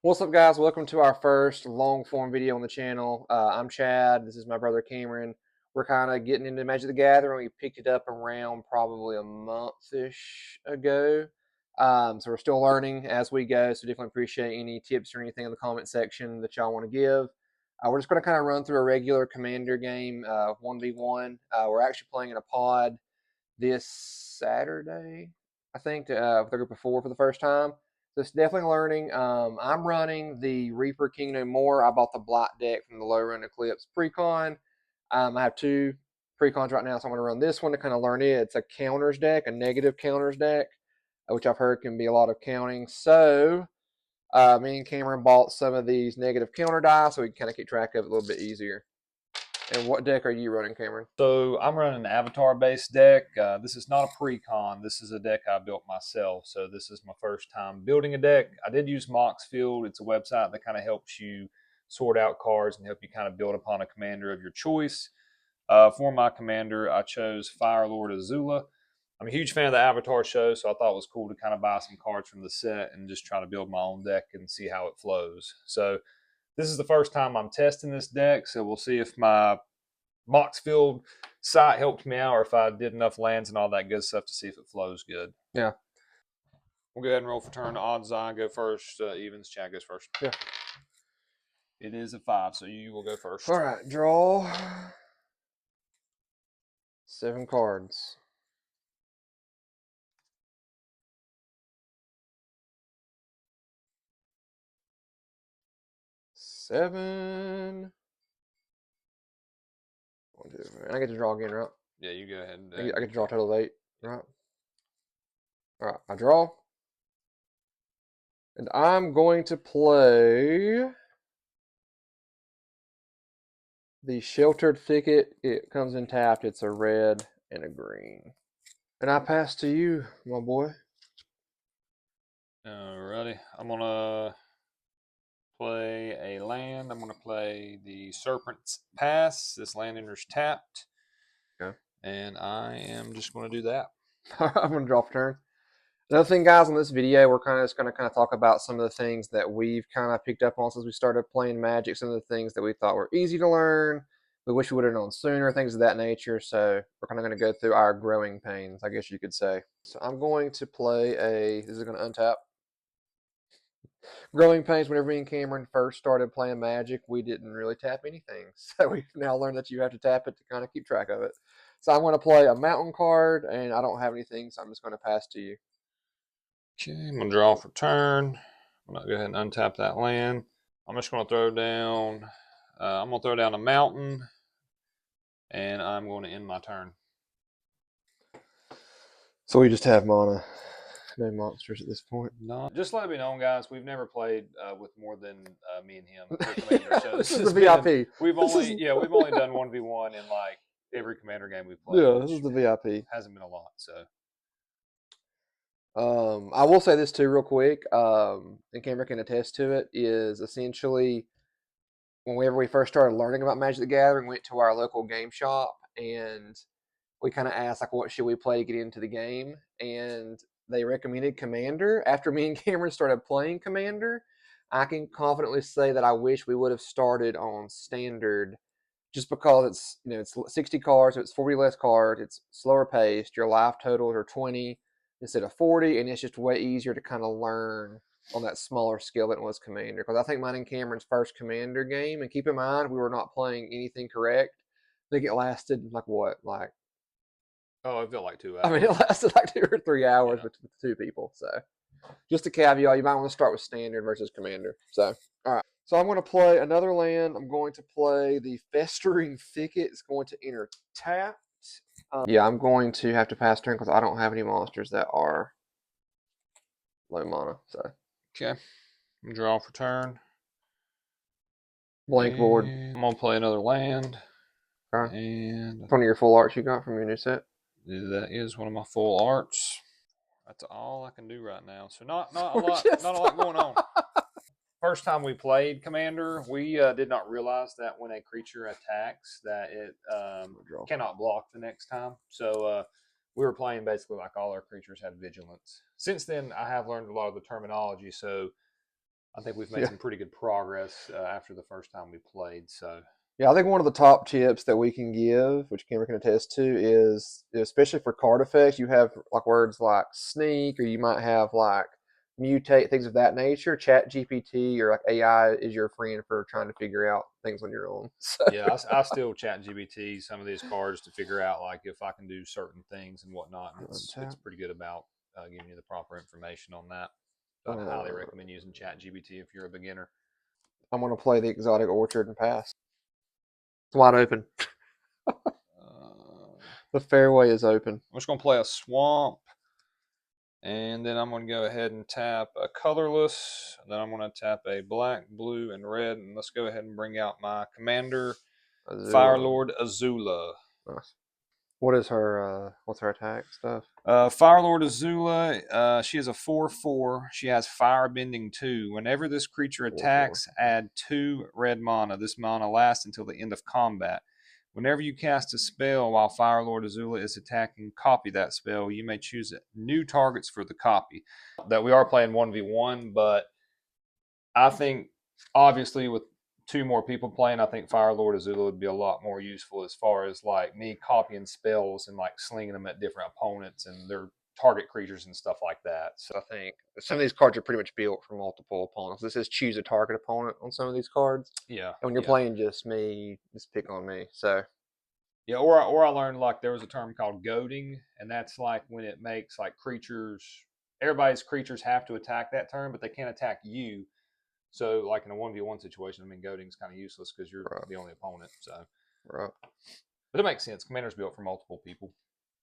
What's up, guys? Welcome to our first long form video on the channel. I'm Chad. This is my brother Cameron. We're kind of getting into Magic the Gathering. We picked it up around probably a month-ish ago. So we're still learning as we go. So definitely appreciate any tips or anything in the comment section that y'all want to give. We're just going to kind of run through a regular Commander game, 1v1. We're actually playing in a pod this Saturday, I think, with a group of 4 for the first time. So it's definitely learning. I'm running the Reaper King No More. I bought the Blight deck from the Low Run Eclipse precon. I have 2 precons right now, so I'm going to run this one to kind of learn it. It's a counters deck, a negative counters deck, which I've heard can be a lot of counting. So me and Cameron bought some of these negative counter die so we can kind of keep track of it a little bit easier. And what deck are you running, Cameron? So I'm running an avatar-based deck. This is not a precon. This is a deck I built myself. So this is my first time building a deck. I did use Moxfield. It's a website that kind of helps you sort out cards and help you kind of build upon a commander of your choice. For my commander, I chose Fire Lord Azula. I'm a huge fan of the Avatar show, so I thought it was cool to kind of buy some cards from the set and just try to build my own deck and see how it flows. So this is the first time I'm testing this deck, so we'll see if my Moxfield site helped me out or if I did enough lands and all that good stuff to see if it flows good. Yeah. We'll go ahead and roll for turn. Odds I go first. Evens, Chad goes first. Yeah. It is a 5, so you will go first. All right, draw 7 cards. Seven. 1, 2, and I get to draw again, right? Yeah, you go ahead. I get to draw a total of 8, right? All right, I draw. And I'm going to play the Sheltered Thicket. It comes in tapped. It's a red and a green. And I pass to you, my boy. Alrighty. I'm going to play a land. I'm going to play the Serpent's Pass. This land enters tapped. Okay. And I am just going to do that. I'm going to draw for turn. Another thing, guys, on this video, we're just going to talk about some of the things that we've kind of picked up on since we started playing Magic, some of the things that we thought were easy to learn, we wish we would have known sooner, things of that nature. So we're kind of going to go through our growing pains, I guess you could say. So I'm going to play this is going to untap. Growing pains, whenever me and Cameron first started playing Magic, we didn't really tap anything. So we've now learned that you have to tap it to kind of keep track of it. So I'm going to play a mountain card, and I don't have anything, so I'm just going to pass to you. Okay, I'm going to draw for turn. I'm going to go ahead and untap that land. I'm just going to throw down, a mountain, and I'm going to end my turn. So we just have mana, no monsters at this point. No, just let it be known, guys. We've never played with more than me and him. Commander, so this is the VIP. We've only done 1v1 in like every commander game we've played. Yeah, this is the VIP. Hasn't been a lot, so. I will say this too, real quick, and Cameron can attest to it. Is essentially whenever we first started learning about Magic the Gathering, we went to our local game shop and we kind of asked like, what should we play to get into the game? And they recommended Commander. After me and Cameron started playing Commander, I can confidently say that I wish we would have started on Standard, just because it's 60 cards, so it's 40 less cards, it's slower paced, your life totals are 20 instead of 40, and it's just way easier to kind of learn on that smaller scale than it was Commander. Because I think mine and Cameron's first Commander game, and keep in mind we were not playing anything correct. I think it lasted Oh, it felt like 2 hours. I mean, it lasted like 2 or 3 hours with 2 people. So, just a caveat, you might want to start with Standard versus Commander. So, all right. So I'm going to play another land. I'm going to play the Festering Thicket. It's going to enter tapped. Yeah, I'm going to have to pass turn because I don't have any monsters that are low mana. So, okay, draw for turn. Blank board. I'm gonna play another land. Okay. And one of your full arts you got from your new set. That is one of my full arts. That's all I can do right now. So not a lot going on. First time we played Commander, we did not realize that when a creature attacks, that it cannot block the next time. So we were playing basically like all our creatures had vigilance. Since then, I have learned a lot of the terminology. So I think we've made Yeah. some pretty good progress after the first time we played. So Yeah, I think one of the top tips that we can give, which Cameron can attest to, is especially for card effects, you have like words like sneak, or you might have like mutate, things of that nature. Chat GPT or like AI is your friend for trying to figure out things on your own. So yeah, I still chat GBT some of these cards to figure out like if I can do certain things and whatnot, and it's untap. pretty good about giving you the proper information on that. So I'd highly Uh, recommend using chat GBT if you're a beginner. I'm gonna play the exotic orchard and pass. It's wide open. I'm The fairway is open. just gonna play a swamp. And then I'm going to go ahead and tap a colorless. And then I'm going to tap a black, blue, and red. And let's go ahead and bring out my commander, Azula. Firelord Azula. Nice. What is her? What's her attack stuff? Firelord Azula, she is a 4/4. She has Firebending 2. Whenever this creature 4/4. attacks, add 2 red mana. This mana lasts until the end of combat. Whenever you cast a spell while Firelord Azula is attacking, copy that spell. You may choose new targets for the copy. That we are playing 1v1, but I think obviously with 2 more people playing, I think Firelord Azula would be a lot more useful as far as like me copying spells and like slinging them at different opponents and their target creatures and stuff like that. So I think some of these cards are pretty much built for multiple opponents. This is choose a target opponent on some of these cards, yeah, and when you're yeah. playing just me, just pick on me. So Yeah, or I learned like there was a term called goading, and that's like when it makes like creatures, everybody's creatures have to attack that turn, but they can't attack you. So like in a 1v1 situation, I mean goading is kind of useless because you're right, the only opponent. So, right. but it makes sense. Commander's built for multiple people.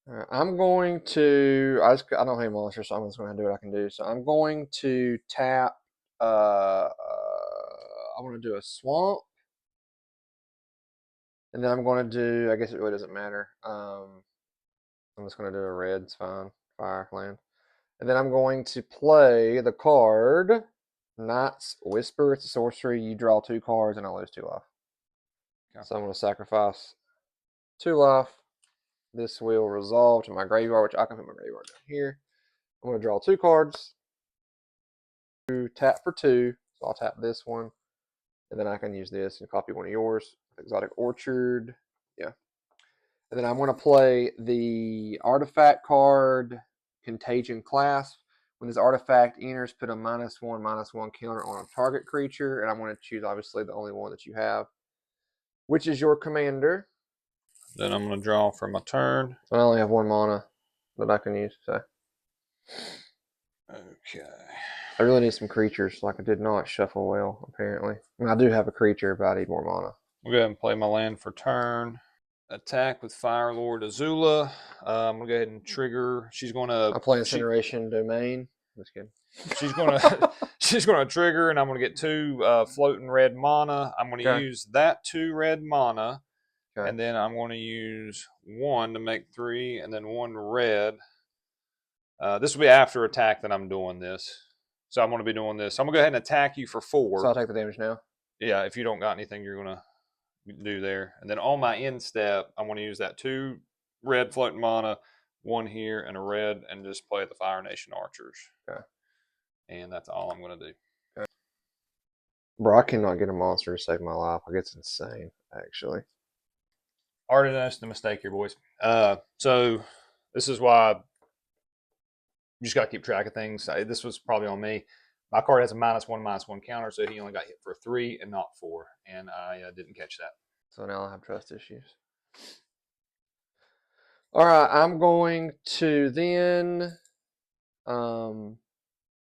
All right, I'm going to. I don't have monsters, so I'm just going to do what I can do. So I'm going to tap. I want to do a swamp, and then I'm going to do. I guess it really doesn't matter. I'm just going to do a red. It's fine. Fire land. And then I'm going to play the card Knight's Whisper. It's a sorcery. You draw 2 cards and I lose 2 life. Okay. So I'm going to sacrifice 2 life. This will resolve to my graveyard, which I can put my graveyard down here. I'm going to draw 2 cards. Tap for 2. So I'll tap this one. And then I can use this and copy one of yours. Exotic Orchard. Yeah. And then I'm going to play the artifact card Contagion Clasp. When this artifact enters, put a -1/-1 counter on a target creature. And I'm going to choose, obviously, the only one that you have, which is your commander. Then I'm going to draw for my turn. So I only have 1 mana that I can use. So Okay. I really need some creatures. Like I did not shuffle well, apparently. I mean, I do have a creature, but I need more mana. We'll go ahead and play my land for turn. Attack with Firelord Azula. I'm gonna go ahead and trigger. She's gonna I play Incineration Domain. Just kidding. she's gonna she's gonna trigger, and I'm gonna get 2 floating red mana. I'm gonna Okay. use that 2 red mana, Okay. and then I'm gonna use 1 to make 3, and then 1 red. This will be after attack that I'm doing this, so I'm gonna be doing this. So I'm gonna go ahead and attack you for So 4. I'll take the damage now. Yeah, if you don't got anything, you're gonna do there. And then on my end step, I'm going to use that 2 red floating mana, 1 here, and a red, and just play the Fire Nation Archers. Okay. And that's all I'm going to do. Okay. Bro, I cannot get a monster to save my life. Like, it's insane, actually. Already noticed the mistake here, boys. So this is why you just got to keep track of things. This was probably on me. My card has a -1/-1 counter, so he only got hit for 3 and not 4, and I didn't catch that. So now I have trust issues. All right, I'm going to then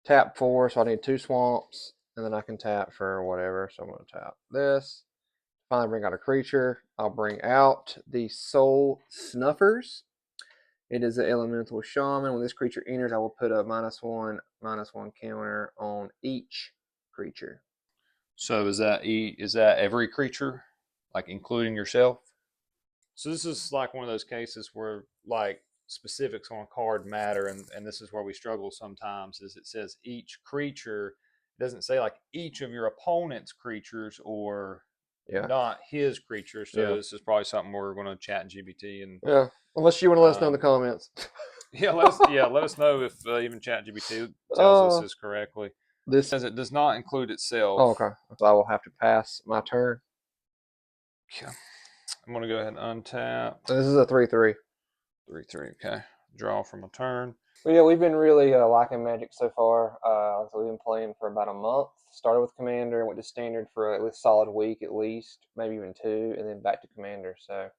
tap 4, so I need 2 swamps, and then I can tap for whatever. So I'm going to tap this. Finally bring out a creature. I'll bring out the Soul Snuffers. It is an elemental shaman. When this creature enters, I will put a -1/-1 counter on each creature. So is that every creature, like including yourself? So this is like one of those cases where like specifics on a card matter, and this is where we struggle sometimes. Is it says each creature, it doesn't say like each of your opponent's creatures or Yeah. not his creatures. So Yeah. this is probably something we're going to chat in GBT and Yeah. Unless you want to let us know in the comments. yeah, let us know if even chat GBT tells us uh, this correctly. This says it does not include itself. Oh, okay. So I will have to pass my turn. Okay. I'm going to go ahead and untap. So this is a 3/3. 3/3. Okay. Draw from a turn. Well, yeah, we've been really liking Magic so far. So we've been playing for about a month. Started with Commander, went to Standard for at least a solid week at least, maybe even 2, and then back to Commander. So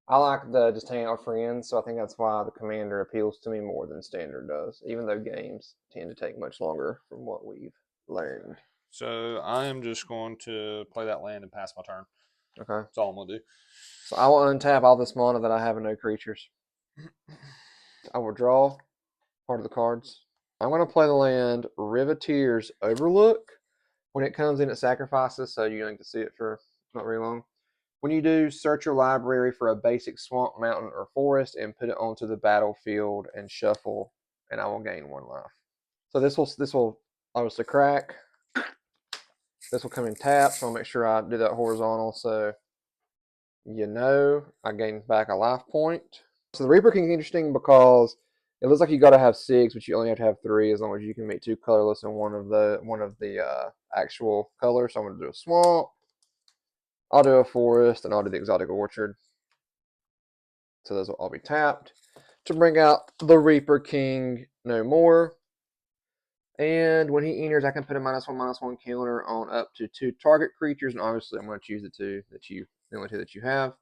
I like the just hanging out with friends. So I think that's why the Commander appeals to me more than Standard does, even though games tend to take much longer from what we've learned. So I am just going to play that land and pass my turn. Okay. That's all I'm going to do. So I will untap all this mana that I have and no creatures. I will draw part of the cards. I'm going to play the land Riveteer's Overlook. When it comes in, it sacrifices, so you don't get to see it for not very long. When you do, search your library for a basic swamp, mountain, or forest and put it onto the battlefield and shuffle, and I will gain 1 life. So this will obviously crack. This will come in tap, so I'll make sure I do that horizontal so I gain back a life point. So the Reaper King is interesting because it looks like you got to have 6, but you only have to have 3 as long as you can make 2 colorless and one of the actual colors. So I'm going to do a swamp. I'll do a forest, and I'll do the exotic orchard. So those will all be tapped to bring out the Reaper King no more. And when he enters, I can put a -1/-1 counter on up to 2 target creatures, and obviously I'm going to choose the only 2 that you have.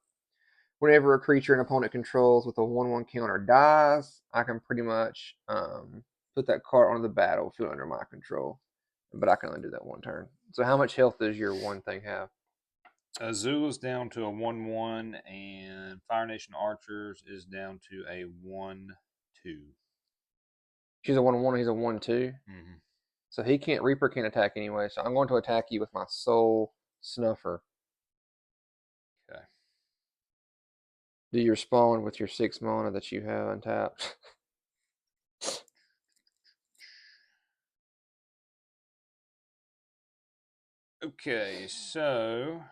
Whenever a creature an opponent controls with a 1/1 counter dies, I can pretty much put that card on the battlefield under my control. But I can only do that 1 turn. So how much health does your one thing have? Azula's down to a 1/1, and Fire Nation Archers is down to a 1/2. She's a 1/1, he's a 1/2. Mm-hmm. So Reaper can't attack anyway. So I'm going to attack you with my Soul Snuffer. Okay. Do you respond with your 6 mana that you have untapped? Okay, so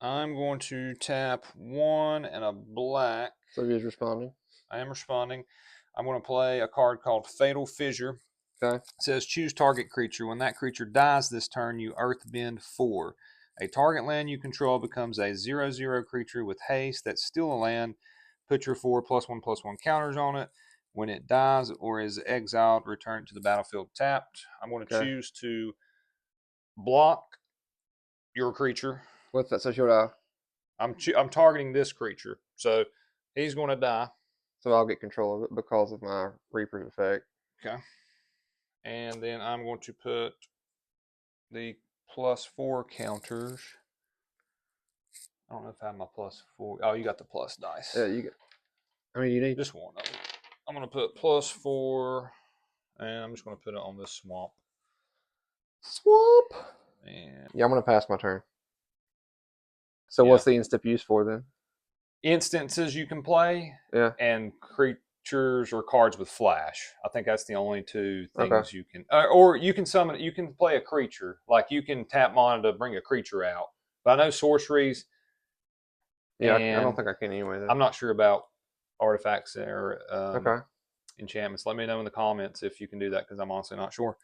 I'm going to tap 1 and a black. So he is responding. I am responding. I'm going to play a card called Fatal Fissure. Okay. It says choose target creature. When that creature dies this turn, you earthbend 4. A target land you control becomes a 0/0 creature with haste that's still a land. Put your 4+1/+1 counters on it. When it dies or is exiled, return it to the battlefield tapped. I'm going to choose to block your creature. What's that? So should I? I'm targeting this creature, so he's going to die. So I'll get control of it because of my Reaper's effect. Okay. And then I'm going to put the +4 counters. I don't know if I have my +4. Oh, you got the plus dice. Yeah, you get. I mean, you need just one of them. I'm going to put +4, and I'm just going to put it on this swamp. swamp. And Yeah, I'm gonna pass my turn. So what's the instant use for then? Instances you can play, Yeah. and creatures or cards with flash. I think that's the only 2 things Okay. you can. Or you can summon. You can play a creature. Like you can tap mana to bring a creature out. But I know sorceries. Yeah, I don't think I can anyway. Though. I'm not sure about artifacts or Okay. enchantments. Let me know in the comments if you can do that because I'm honestly not sure.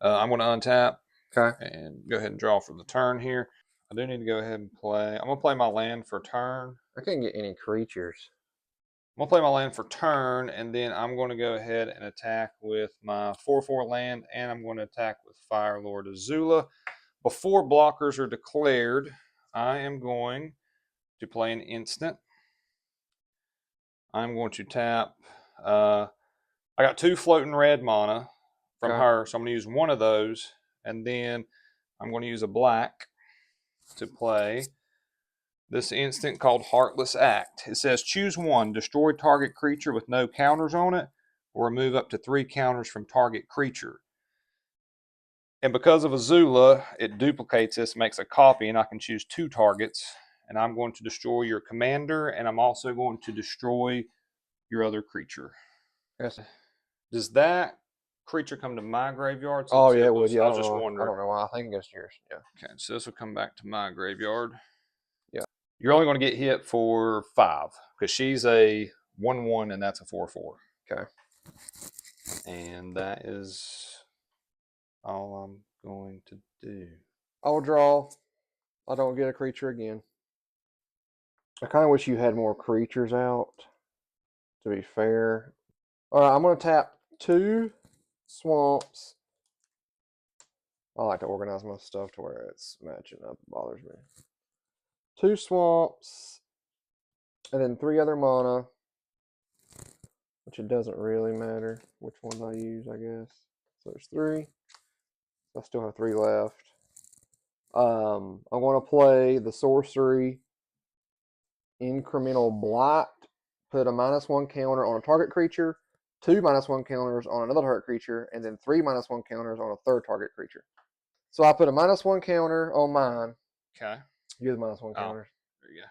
I'm going to untap. Okay. And go ahead and draw for the turn here. I do need to go ahead and play. I'm going to play my land for turn. I can't get any creatures. I'm going to play my land for turn, and then I'm going to go ahead and attack with my 4/4 land, and I'm going to attack with Fire Lord Azula. Before blockers are declared, I am going to play an instant. I'm going to tap. I got 2 floating red mana from her, so I'm going to use one of those, and then I'm going to use a black to play this instant called Heartless Act. It says choose 1, destroy target creature with no counters on it, or remove up to 3 counters from target creature. And because of Azula, it duplicates this, makes a copy, and I can choose 2 targets. And I'm going to destroy your commander, and I'm also going to destroy your other creature. Yes. Does that creature come to my graveyard? Oh yeah, it would. Yeah, I was just wondering. I don't know why. I think it's yours. Yeah. Okay, so this will come back to my graveyard. Yeah. You're only going to get hit for 5 because she's a 1/1 and that's a 4/4. Okay. And that is all I'm going to do. I'll draw. I don't get a creature again. I kind of wish you had more creatures out, to be fair. All right, I'm going to tap 2 swamps. I like to organize my stuff to where it's matching up. It bothers me. 2 swamps, and then 3 other mana, which it doesn't really matter which ones I use, I guess. So there's 3. I still have 3 left. I'm going to play the sorcery Incremental Blight. Put a -1 counter on a target creature, 2 -1 counters on another target creature, and then 3 -1 counters on a third target creature. So I put a -1 counter on mine. Okay. You're the -1 Oh, counters. there you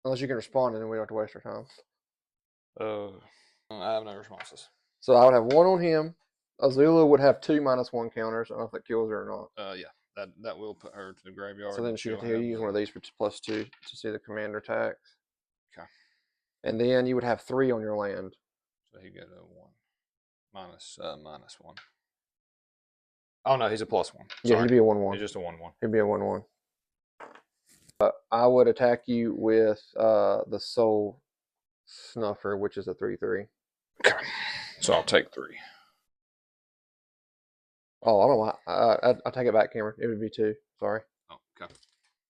Unless you can respond and then we don't have to waste our time. go. I have no responses. So I would have 1 on him. Azula would have 2 -1 counters. I don't know if that kills her or not. Yeah, that will put her to the graveyard. So then she'd have to use one of these for +2 to see the commander attacks. Okay. And then you would have 3 on your land. So he get a 1 -1. Oh no, he's a +1. Sorry. Yeah, he'd be a 1/1. He's just a 1/1. He'd be a 1/1. I would attack you with the Soul Snuffer, which is a 3/3. Okay. So I'll take 3. Oh, I don't know. I take it back, Cameron. It would be 2. Sorry. Oh, okay.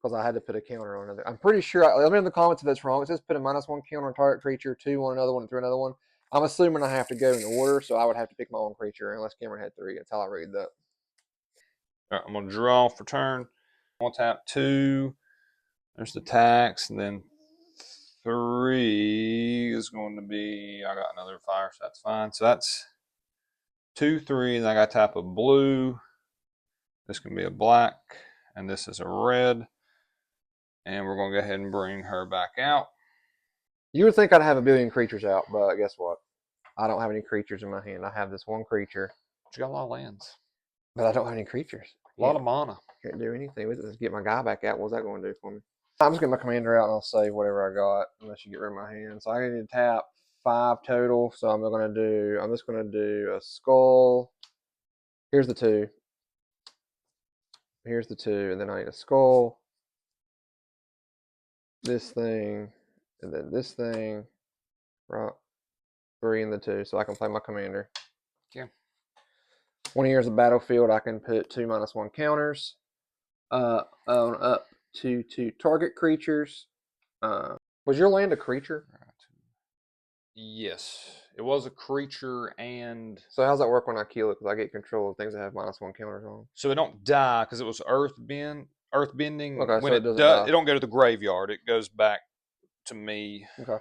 Because I had to put a counter on another. I'm pretty sure. Let me know in the comments if that's wrong. It says put a -1 counter on target creature, 2 on another one, and 3 on another one. I'm assuming I have to go in order, so I would have to pick my own creature unless Cameron had 3. That's how I read that. All right, I'm gonna draw for turn. I'm gonna tap 2. There's the tax, and then 3 is going to be. I got another fire, so that's fine. So that's 2, 3, and I got to tap a blue. This can be a black, and this is a red. And we're going to go ahead and bring her back out. You would think I'd have a billion creatures out, but guess what? I don't have any creatures in my hand. I have this 1 creature. But you got a lot of lands. But I don't have any creatures. A lot of mana. Can't do anything with it. Let's get my guy back out. What's that going to do for me? I'm just getting my commander out and I'll save whatever I got unless you get rid of my hand. So I need to tap 5 total. So I'm just going to do a skull. Here's the 2. Here's the 2. And then I need a skull. This thing. And then this thing. Right. 3 and the 2. So I can play my commander. Okay. When he enters the battlefield, I can put 2 -1 counters on up to 2 target creatures. Was your land a creature? Yes, it was a creature, and So how's that work when I kill it? Because I get control of things that have -1 counters on. so it don't die because it was earth bending. Okay, When so it it doesn't does, die. it don't go to the graveyard. It goes back to me. Okay.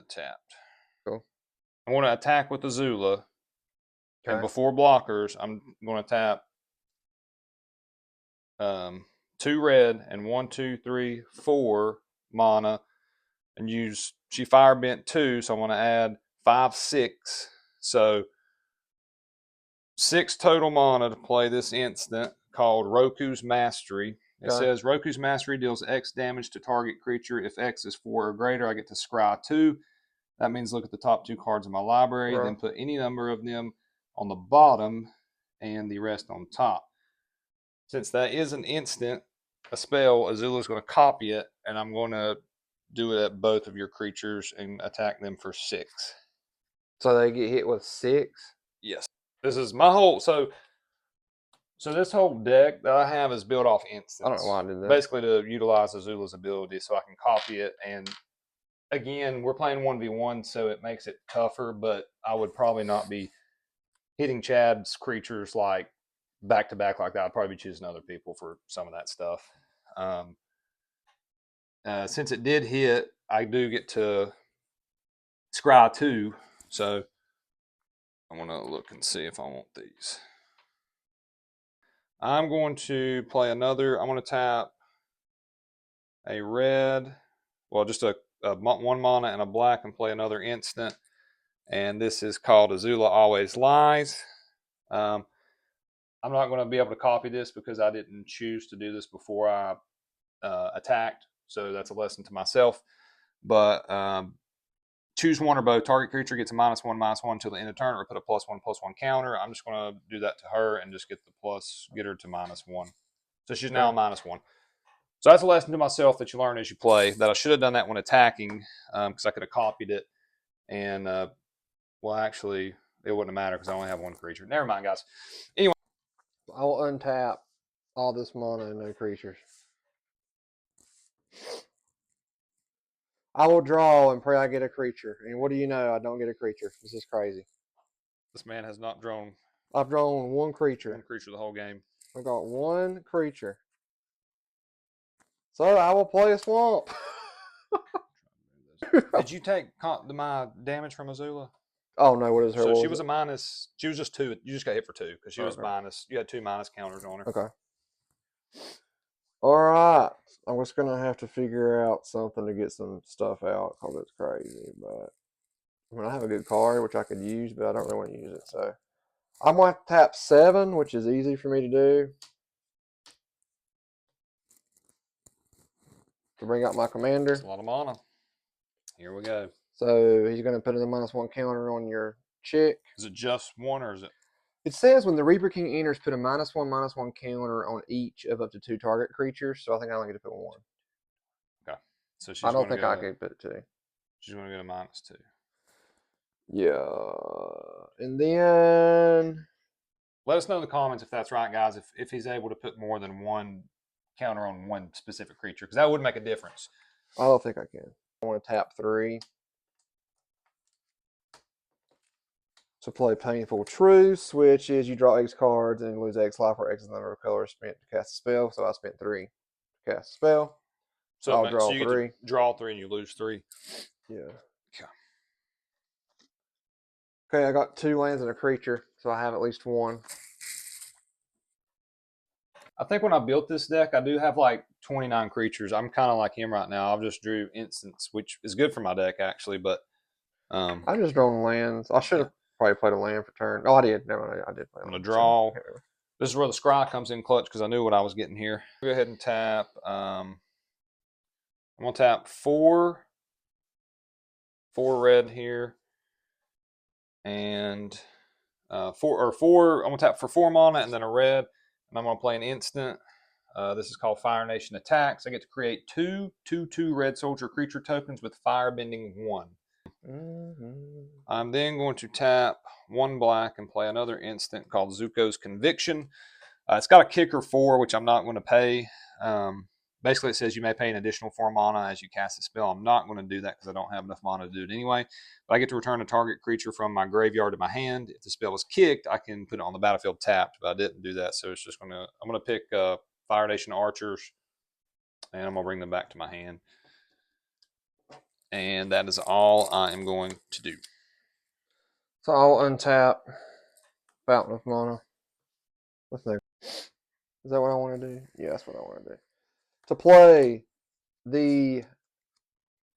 Tapped. Cool. I want to attack with Azula. Okay. And before blockers, I'm going to tap 2 red and 1, 2, 3, 4 mana, and use. She fire bent 2, so I'm going to add 5, 6. So 6 total mana to play this instant called Roku's Mastery. It says Roku's Mastery deals X damage to target creature. If X is 4 or greater, I get to scry 2. That means look at the top 2 cards in my library, then put any number of them on the bottom and the rest on top. Since that is an instant, a spell, Azula's going to copy it, and I'm going to do it at both of your creatures and attack them for 6. So they get hit with 6? Yes. This is my whole. So this whole deck that I have is built off instants. I don't know why I did that. Basically to utilize Azula's ability so I can copy it. And again, we're playing 1v1, so it makes it tougher, but I would probably not be hitting Chad's creatures like back to back like that. I'd probably be choosing other people for some of that stuff. Since it did hit, I do get to scry 2. So I want to look and see if I want these. I'm going to play another. I'm going to tap a red, well, just a 1 mana and a black, and play another instant. And this is called Azula Always Lies. I'm not going to be able to copy this because I didn't choose to do this before I attacked. So that's a lesson to myself. But choose one or both. Target creature gets a -1/-1 until the end of turn, or put a +1/+1 counter. I'm just going to do that to her and just get her to -1. So she's now a -1. So that's a lesson to myself that you learn as you play. That I should have done that when attacking, because I could have copied it. And well, actually, it wouldn't matter because I only have one creature. Never mind, guys. Anyway, I will untap all this mana and no creatures. I will draw and pray I get a creature. And what do you know? I don't get a creature. This is crazy. this man has not drawn I've drawn one creature. the whole game. I've got one creature. So I will play a swamp. Did you take my damage from Azula? Oh no, what is her? So What she was was it? a minus. She was just 2. You just got hit for 2 because she was Okay. minus. You had 2 minus counters on her. Okay. All right. I'm just gonna have to figure out something to get some stuff out because it's crazy. But I mean, I have a good card which I could use, but I don't really want to use it. So I'm going to tap 7, which is easy for me to do, to bring out my commander. That's a lot of mana. Here we go. So he's going to put in a -1 counter on your chick. Is it just one or is it? It says when the Reaper King enters, put a -1/-1 counter on each of up to 2 target creatures. So I think I only get to put 1. Okay. So she's I don't going to think I go. could put 2. She's going to get a -2. Yeah. And then Let us know in the comments if that's right, guys. If he's able to put more than one counter on one specific creature, because that would make a difference. I don't think I can. I want to tap 3 to play Painful Truce, which is you draw X cards and lose X life, or X is the number of colors spent to cast a spell. So I spent 3 to cast a spell. So I'll draw so you 3. get to draw 3 and you lose 3. Yeah. Okay. Okay, I got 2 lands and a creature, so I have at least 1. I think when I built this deck, I do have like 29 creatures. I'm kind of like him right now. I've just drew instants, which is good for my deck actually. But I just drawn lands. I should have probably played a land for turn. Oh, I did. No, I did play. I'm gonna draw. This is where the scry comes in clutch because I knew what I was getting here. Go ahead and tap. I'm gonna tap 4 red here, and 4. I'm gonna tap for 4 mana and then a red, and I'm gonna play an instant. This is called Fire Nation Attacks. I get to create 2/2/2 red soldier creature tokens with firebending 1. I'm then going to tap 1 black and play another instant called Zuko's Conviction. It's got a kicker 4, which I'm not going to pay. Basically, it says you may pay an additional 4 mana as you cast a spell. I'm not going to do that because I don't have enough mana to do it anyway. But I get to return a target creature from my graveyard to my hand. If the spell is kicked, I can put it on the battlefield tapped, but I didn't do that. So it's just I'm going to pick Fire Nation Archers, and I'm going to bring them back to my hand. And that is all I am going to do. So I'll untap Fountain of Mana. What's next? Is that what I want to do? Yeah, that's what I want to do. To play the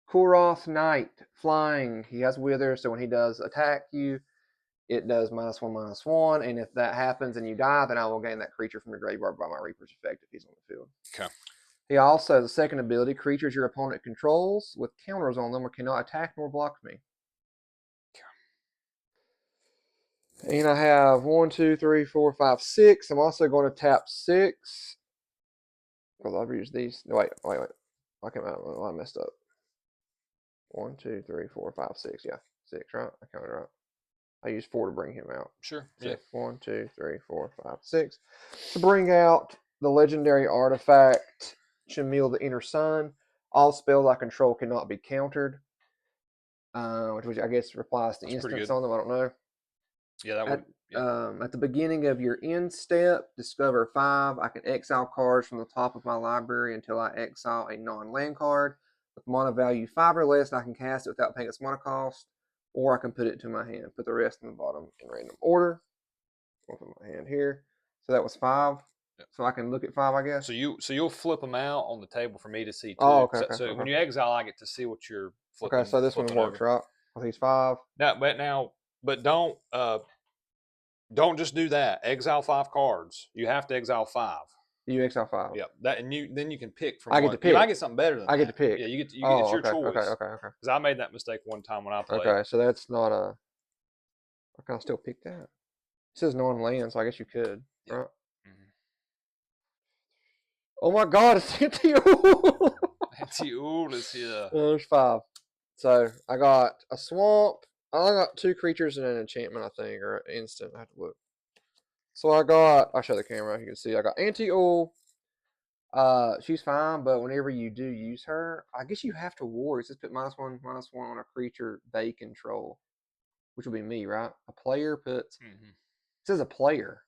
Kuroth Knight flying. He has Wither, so when he does attack you, it does -1/-1. And if that happens and you die, then I will gain that creature from your graveyard by my Reaper's effect if he's on the field. Okay. He also has a second ability. Creatures your opponent controls with counters on them or cannot attack nor block me. And I have 1, 2, 3, 4, 5, 6. I'm also going to tap 6. Because I've used these. Wait. I messed up. 1, 2, 3, 4, 5, 6. Yeah, 6, right? I counted right. I used 4 to bring him out. Sure. 6. Yeah. 1, 2, 3, 4, 5, 6. To bring out the legendary artifact Shamil the Inner Sun. All spells I control cannot be countered. Which I guess replies to instants on them. I don't know. Yeah, that would. At the beginning of your end step, discover 5. I can exile cards from the top of my library until I exile a non-land card with mana value 5 or less, and I can cast it without paying its mana cost, or I can put it to my hand. Put the rest in the bottom in random order. Open my hand here. So that was 5. Yeah. So I can look at 5, I guess. So you'll flip them out on the table for me to see too. Oh, okay. So when you exile, I get to see what you're flipping. Okay, so this one works, right? Well, he's 5. But don't just do that. Exile 5 cards. You have to exile 5. You XL5. Yeah, that and then you can pick from I get one. to You might pick. get something better than I get to that. pick. Yeah, you get it's Oh, your okay, okay, choice. okay, okay. Because I made that mistake one time when I played. Okay, so that's not a. I can still pick that. It says non-land, so I guess you could, Yeah. right? Mm-hmm. Oh my God, it's empty. Anti-Ool is here. There's 5. So I got a swamp. I got 2 creatures and an enchantment, I think, or an instant. I have to look. So I'll show the camera. You can see I got Anti-Ul. She's fine, but whenever you do use her, I guess you have to ward. It says put -1/-1 on a creature they control, which will be me, right? A player puts. Mm-hmm. It says a player.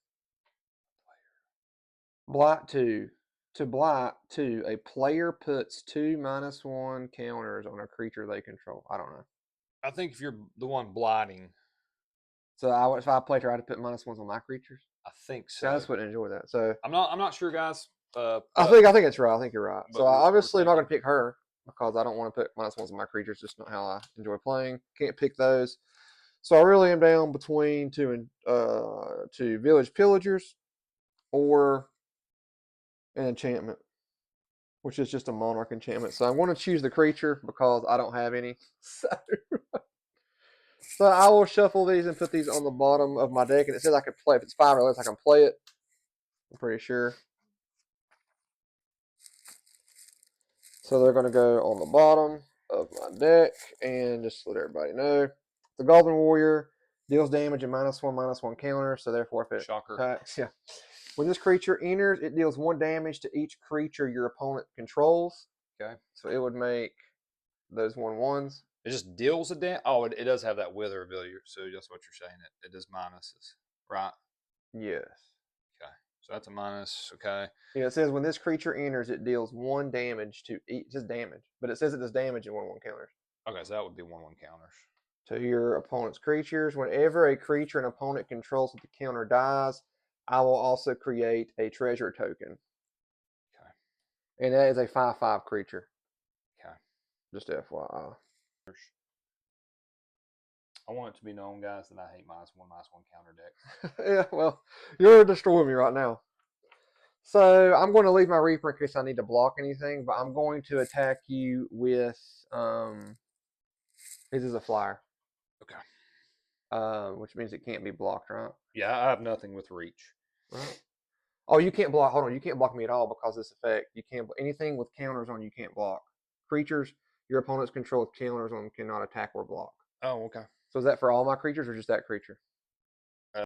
Blight 2. To Blight 2, a player puts 2 -1 counters on a creature they control. I don't know. I think if you're the one blighting, So if I play her, I had to put -1s on my creatures. I think See, I so. just wouldn't enjoy that. So I'm not sure, guys. I think it's right. I think you're right. So But I we're obviously not going thinking. to pick her because I don't want to put -1s on my creatures. Just not how I enjoy playing. Can't pick those. So I really am down between two village pillagers or an enchantment, which is just a monarch enchantment. So I'm going to choose the creature because I don't have any. So I will shuffle these and put these on the bottom of my deck. And it says I can play. If it's 5 or less, I can play it. I'm pretty sure. So they're going to go on the bottom of my deck. And just to let everybody know, the Golden Warrior deals damage and -1/-1 counter. So therefore, if it Shocker. attacks, yeah. When this creature enters, it deals 1 damage to each creature your opponent controls. Okay. So it would make those 1/1s. It just deals a damage. Oh, it does have that wither ability. So that's what you're saying. It does minuses, right? Yes. Okay. So that's a minus. Okay. Yeah, it says when this creature enters, it deals 1 damage to each. Just damage, but it says it does damage in 1/1 counters. Okay, so that would be 1/1 counters. To your opponent's creatures. Whenever a creature an opponent controls with the counter dies, I will also create a treasure token. Okay. And that is a 5/5 creature. Okay. Just FYI. I want it to be known, guys, that I hate -1/-1 counter decks. Yeah, well, you're destroying me right now. So I'm going to leave my Reaper in case I need to block anything, but I'm going to attack you with this is a flyer. Okay. Which means it can't be blocked, right? Yeah, I have nothing with reach. Right. Oh, you can't block. Hold on, you can't block me at all because this effect. You can't anything with counters on. You can't block. Creatures your opponent's control with counters on cannot attack or block. Oh, okay. So is that for all my creatures or just that creature?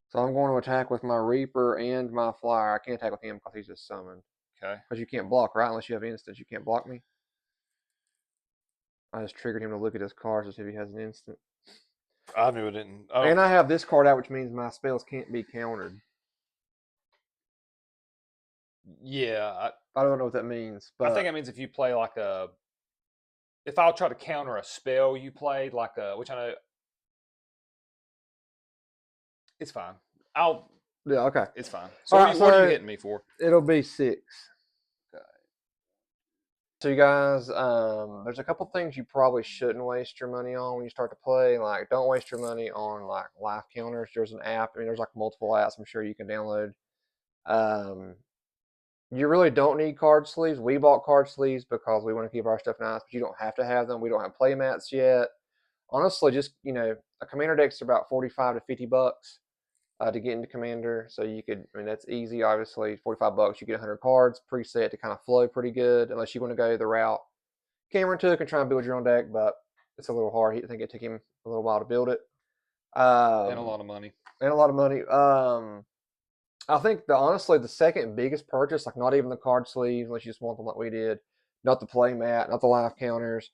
So I'm going to attack with my Reaper and my Flyer. I can't attack with him because he's just summoned. Okay. Because you can't block, right? Unless you have instants, you can't block me. I just triggered him to look at his cards to see if he has an instant. I knew it didn't. Oh. And I have this card out, which means my spells can't be countered. Yeah. I don't know what that means, but I think it means if you play like if I'll try to counter a spell you played, like which I know, it's fine. yeah, okay. It's fine. So All right, what are you so hitting me for? it'll be 6. Okay. So you guys, there's a couple things you probably shouldn't waste your money on when you start to play. Like, don't waste your money on like life counters. There's an app. I mean, there's like multiple apps I'm sure you can download. Um, you really don't need card sleeves. We bought card sleeves because we want to keep our stuff nice, but you don't have to have them. We don't have play mats yet. Honestly, just a commander deck's about 45 to 50 bucks to get into commander. So you could, I mean, that's easy. Obviously, 45 bucks, you get 100 cards preset to kind of flow pretty good. Unless you want to go the route Cameron took and try and build your own deck, but it's a little hard. I think it took him a little while to build it. And a lot of money. And a lot of money. I think honestly the second biggest purchase, like not even the card sleeves, unless you just want them like we did, not the play mat, not the life counters.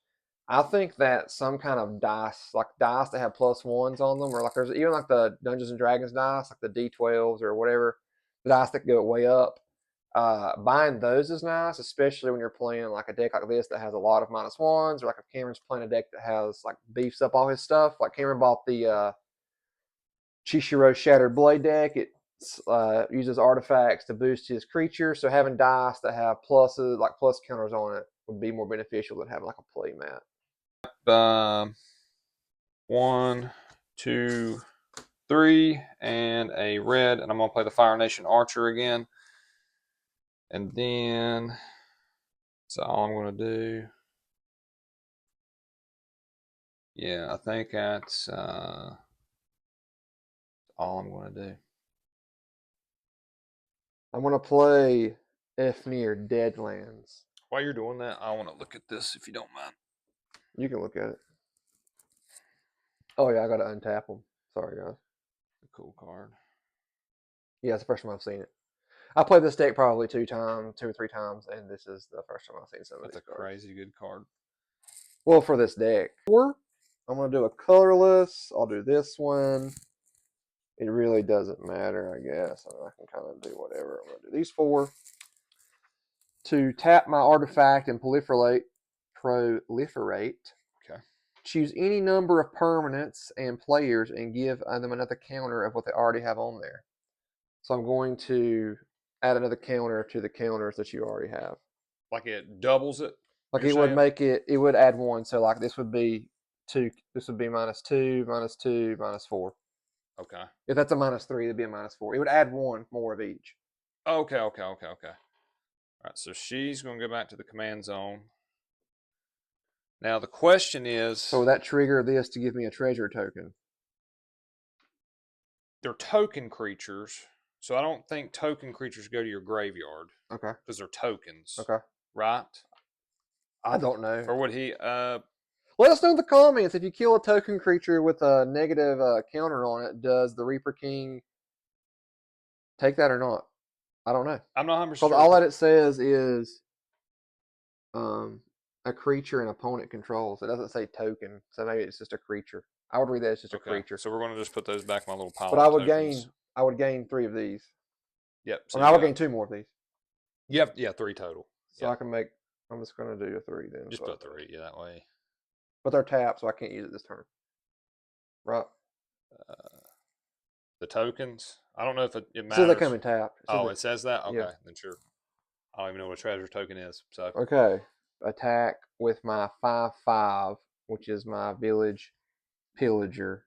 I think that some kind of dice, like dice that have +1s on them, or like there's even like the Dungeons and Dragons dice, like the D12s or whatever, the dice that go way up. Buying those is nice, especially when you're playing like a deck like this that has a lot of -1s, or like if Cameron's playing a deck that has like beefs up all his stuff. Like Cameron bought the Chishiro Shattered Blade deck. It uses artifacts to boost his creature, so having dice that have pluses, like plus counters on it, would be more beneficial than having like a play mat. 1, 2, 3, and a red, and I'm gonna play the Fire Nation Archer again. And then that's all I'm going to do. Yeah, I think that's all I'm going to do. I'm going to play Fnir Deadlands. While you're doing that, I want to look at this if you don't mind. You can look at it. Oh, yeah, I got to untap them. Sorry, guys. A cool card. Yeah, it's the first time I've seen it. I played this deck probably 2 or 3 times, and this is the first time I've seen some of That's these a cards. crazy good card. Well, for this deck. I'm going to do a colorless. I'll do this one. It really doesn't matter, I guess. I can kind of do whatever. I'm going to do these 4. To tap my artifact and proliferate. Okay. Choose any number of permanents and players and give them another counter of what they already have on there. So I'm going to add another counter to the counters that you already have. Like it doubles it? Like it would make it, it would add 1. So like this would be 2. This would be -2, -2, -4. Okay. If that's a -3, it'd be a -4. It would add 1 more of each. Okay. All right, so she's going to go back to the command zone. Now the question is, so would that trigger this to give me a treasure token? They're token creatures, so I don't think token creatures go to your graveyard. Okay. Because they're tokens. Okay. Right? I don't know. Or would he? Let us know in the comments if you kill a token creature with a negative counter on it. Does the Reaper King take that or not? I don't know. I'm not 100% Because sure. all that it says is a creature an opponent controls. It doesn't say token, so maybe it's just a creature. I would read that as just a creature. So we're going to just put those back in my little pile. But I would gain 3 of these. Yep. So I would gain 2 more of these. Yep. Yeah, 3 total. So I can make. I'm just going to do a 3 then. Just put 3. Yeah, that way. But they're tapped, so I can't use it this turn. Right. The tokens. I don't know if it matters. So they come in tapped. It says that. Okay, then sure. I don't even know what a treasure token is. So okay, attack with my 5/5, which is my village pillager.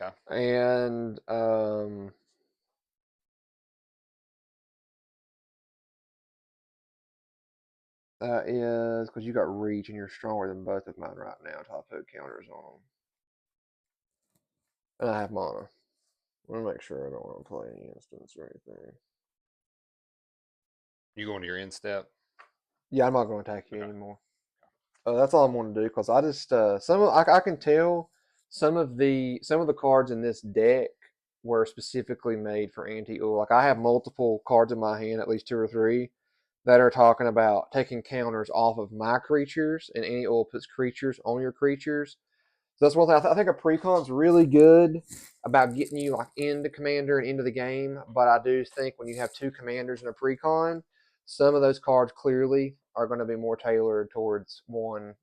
Okay. And that is because you got reach and you're stronger than both of mine right now. So I'll put counters on them. And I have mana. I want to make sure I don't want to play any instance or anything. You going to your end step? Yeah, I'm not going to attack you anymore. That's all I'm going to do because I just I can tell some of the cards in this deck were specifically made for anti-ul. Like I have multiple cards in my hand, at least 2 or 3, that are talking about taking counters off of my creatures, and anti-ul puts creatures on your creatures. So that's one thing. I think a precon's really good about getting you like into commander and into the game. But I do think when you have 2 commanders in a precon, some of those cards clearly are going to be more tailored towards one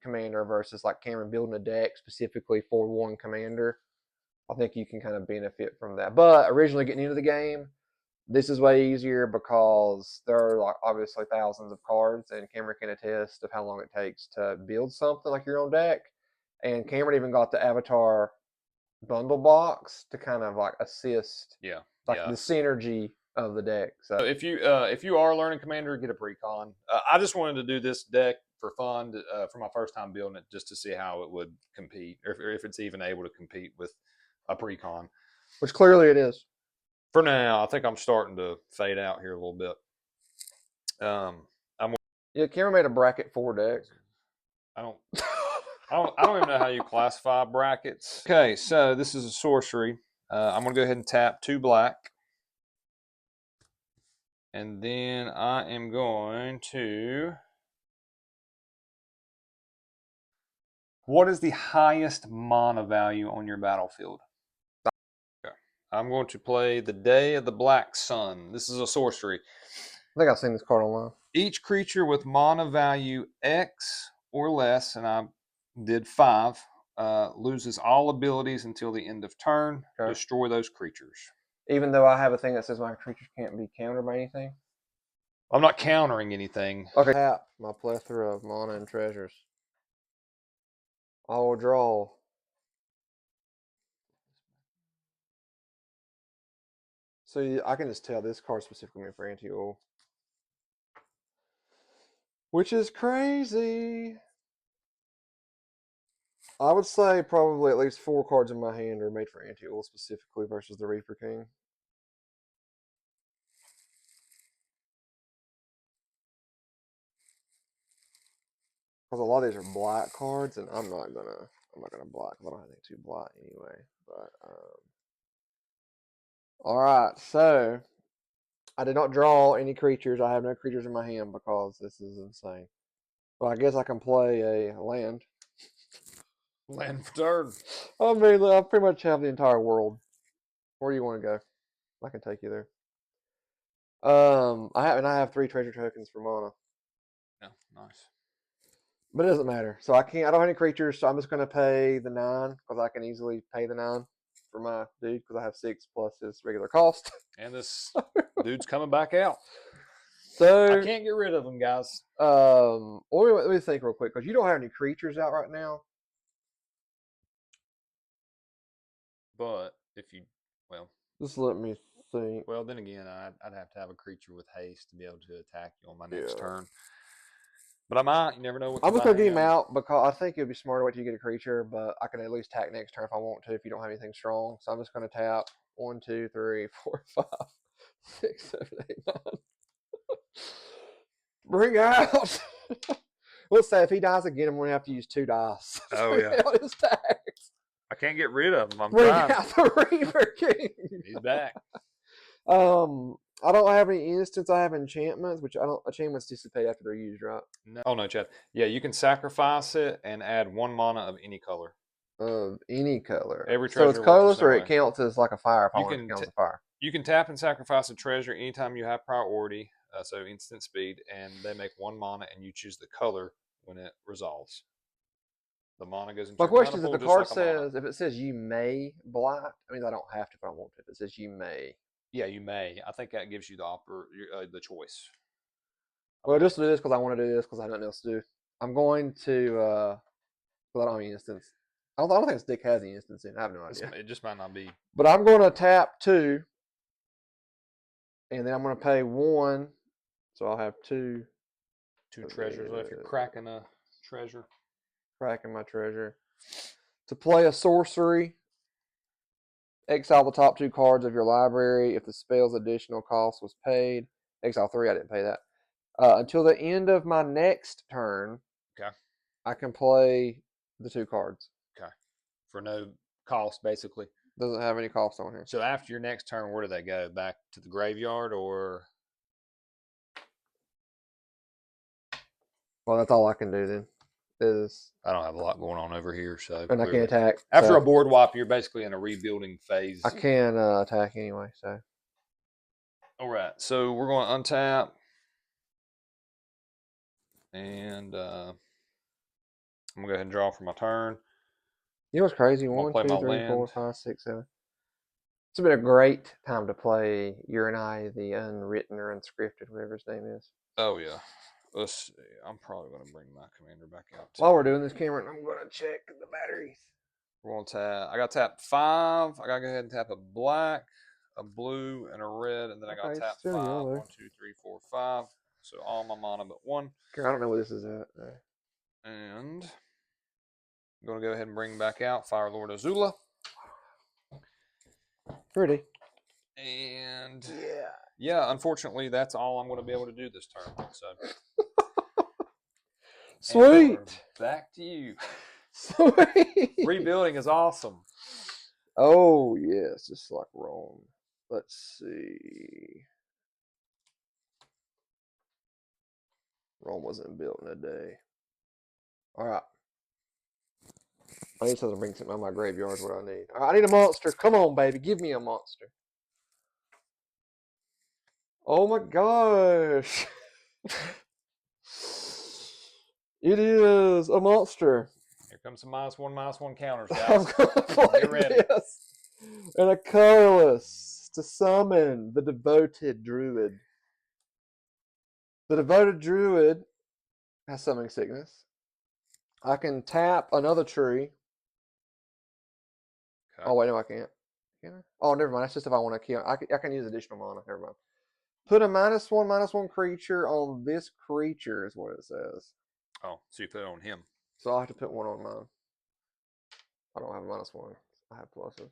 commander versus like Cameron building a deck specifically for one commander. I think you can kind of benefit from that. But originally getting into the game, this is way easier because there are like obviously thousands of cards, and Cameron can attest of how long it takes to build something like your own deck. And Cameron even got the Avatar bundle box to kind of like assist, the synergy of the deck. So if you are learning Commander, get a precon. I just wanted to do this deck for fun for my first time building it, just to see how it would compete, or if it's even able to compete with a precon. Which clearly it is. For now, I think I'm starting to fade out here a little bit. Cameron made a bracket 4 deck. I don't even know how you classify brackets. Okay, so this is a sorcery. I'm going to go ahead and tap 2 black. And then I am going to... What is the highest mana value on your battlefield? Okay. I'm going to play the Day of the Black Sun. This is a sorcery. I think I've seen this card online. Each creature with mana value X or less, and I did 5, loses all abilities until the end of turn. Okay. Destroy those creatures. Even though I have a thing that says my creatures can't be countered by anything? I'm not countering anything. Okay. Tap my plethora of mana and treasures. I will draw So I can just tell this card specifically meant for anti-oil, which is crazy. I would say probably at least 4 cards in my hand are made for anti-oil specifically versus the Reaper King. Because a lot of these are black cards, and I'm not gonna black. I don't have anything to black anyway. But all right, so I did not draw any creatures. I have no creatures in my hand because this is insane. Well, I guess I can play a land. Land for turn. I mean, I pretty much have the entire world. Where do you want to go? I can take you there. I have 3 treasure tokens for mana, Yeah, nice. but it doesn't matter. So I can't. I don't have any creatures, so I'm just gonna pay the 9 because I can easily pay the 9 for my dude because I have 6 plus his regular cost. And this dude's coming back out. I So can't get rid of him, guys. let me think real quick because you don't have any creatures out right now. But if you, well, Just let me think. well, then again, I'd have to have a creature with haste to be able to attack you on my next Yeah. turn. But I might. You never know what I'm comes just out. gonna get him out because I think it'd be smarter to wait till you get a creature, but I can at least attack next turn if I want to if you don't have anything strong. So I'm just gonna tap 1, 2, 3, 4, 5, 6, 7, 8, 9. Bring out. Let's say if he dies again, I'm gonna have to use 2 dice. Oh, yeah. On his tags. I can't get rid of him. I'm Bring trying. out the Reaper King. He's back. I don't have any instants. I have enchantments, which I don't. Enchantments dissipate after they're used, right? No, oh no, Chad. Yeah, you can sacrifice it and add 1 mana of any color. Of any color. Every So it's treasure works the colorless, same or way. it counts as like a fire if I You want it to can count as a fire. you can tap and sacrifice a treasure anytime you have priority, so instant speed, and they make 1 mana, and you choose the color when it resolves. The mana goes into My your mana question is, if pool the just card like a mana. says, if it says you may blight, I mean I don't have to if I want to. If it says you may, Yeah, you may. I think that gives you the choice. well, just do this because I want to do this because I have nothing else to do. I'm going to, because I don't have any instance. I don't think this deck has any instance in. I have no idea. It just might not be. But I'm going to tap 2, and then I'm going to pay 1, so I'll have 2. 2 treasures. If you're cracking a treasure, Cracking my treasure. To play a sorcery, exile the top 2 cards of your library if the spell's additional cost was paid. Exile 3, I didn't pay that. Until the end of my next turn, okay, I can play the 2 cards. okay, for no cost, basically. Doesn't have any cost on here. So after your next turn, where do they go? Back to the graveyard, or? Well, that's all I can do then. Is I don't have a lot going on over here, so and I can't attack. After so a board wipe, you're basically in a rebuilding phase. I can attack anyway. So all right, so we're going to untap, and I'm gonna go ahead and draw for my turn. you know what's crazy? I'm gonna 1, play 2, my 3, 4, land. 5, 6, 7. It's been a great time to play Uranai, the Unwritten or Unscripted, whatever his name is. Oh yeah, let's see. I'm probably gonna bring my commander back out. While we're doing this, Cameron, I'm going to check the batteries. We're gonna tap. I got to tap 5. I gotta go ahead and tap a black, a blue, and a red, and then I got to tap 5. Yellow. 1, 2, 3, 4, 5. So all my mana but 1. I don't know where this is at. And I'm gonna go ahead and bring back out Fire Lord Azula. Pretty. And yeah, unfortunately, that's all I'm going to be able to do this turn. So sweet. Back to you. Sweet. Rebuilding is awesome. Oh yes, just like Rome. Let's see. Rome wasn't built in a day. All right. I need something to bring something out of my graveyard. Is what I need. All right, I need a monster. Come on, baby, give me a monster. Oh my gosh. It is a monster. Here comes some -1/-1 counters, I'm guys. gonna play Get ready. this. And a colorless to summon the Devoted Druid. The Devoted Druid has summoning sickness. I can tap another tree. Okay. Oh wait, no, I can't. Can I? Oh, never mind. That's just if I want to kill. I can use additional mana. Never mind. Put a -1/-1 creature on this creature is what it says. Oh, so you put it on him. So I'll have to put one on mine. I don't have a -1. I have pluses.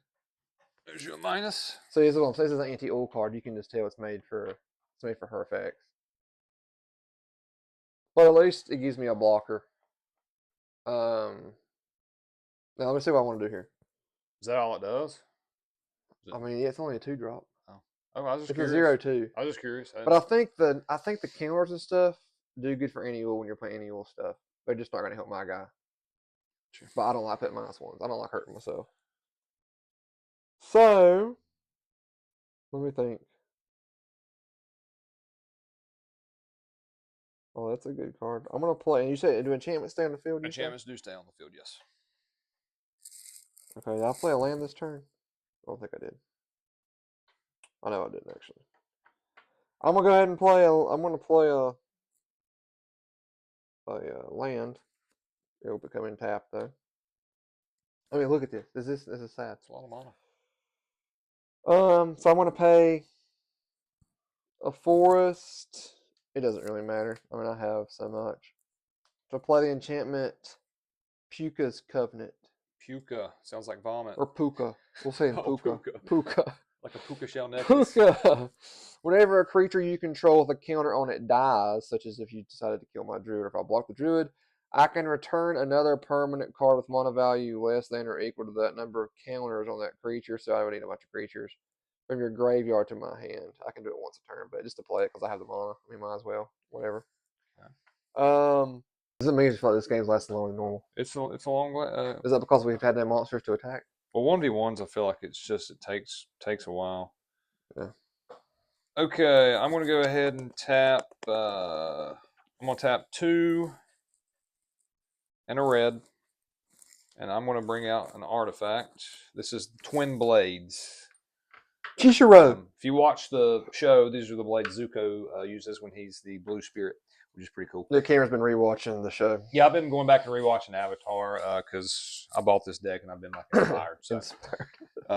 There's your minus. So this is what I'm saying. This is an anti-ult card. You can just tell it's made for her effects. But at least it gives me a blocker. Now let me see what I want to do here. Is that all it does? I mean, yeah, it's only a 2-drop. Oh, I was just It's curious. a 0/2. I was just curious. But I think the counters and stuff do good for anti-ult when you're playing anti-ult stuff. They're just not going to help my guy. Sure. But I don't like putting -1s. I don't like hurting myself. So let me think. Oh, that's a good card. I'm gonna play. And you said do enchantments stay on the field? Enchantments do stay on the field, yes. Okay, did I play a land this turn? I don't think I did. I know I didn't actually. I'm gonna go ahead and play. I'm gonna play a land. It'll become in tap though. I mean, look at this. This is sad. It's a lot of mana. So I'm gonna pay a forest. It doesn't really matter. I mean, I have so much. To play the enchantment, Puka's Covenant. Puka sounds like vomit. Or Puka. We'll say in Oh, Puka. Puka. Puka. Like a puka shell necklace. Puka. Whenever a creature you control with a counter on it dies, such as if you decided to kill my druid or if I block the druid, I can return another permanent card with mana value less than or equal to that number of counters on that creature. So I would need a bunch of creatures from your graveyard to my hand. I can do it once a turn, but just to play it because I have the mana. I mean, might as well. Whatever. Yeah. Does it mean just like this game's lasting longer than normal? It's a long way. Is that because we've had no monsters to attack? Well, 1v1s, I feel like it takes a while. Yeah. Okay, I'm gonna go ahead and tap. I'm gonna tap 2 and a red, and I'm gonna bring out an artifact. This is Twin Blades. Kishiro. If you watch the show, these are the blades Zuko uses when he's the blue spirit, which is pretty cool. The Cameron's been rewatching the show. Yeah, I've been going back and rewatching Avatar because I bought this deck and I've been like inspired. So,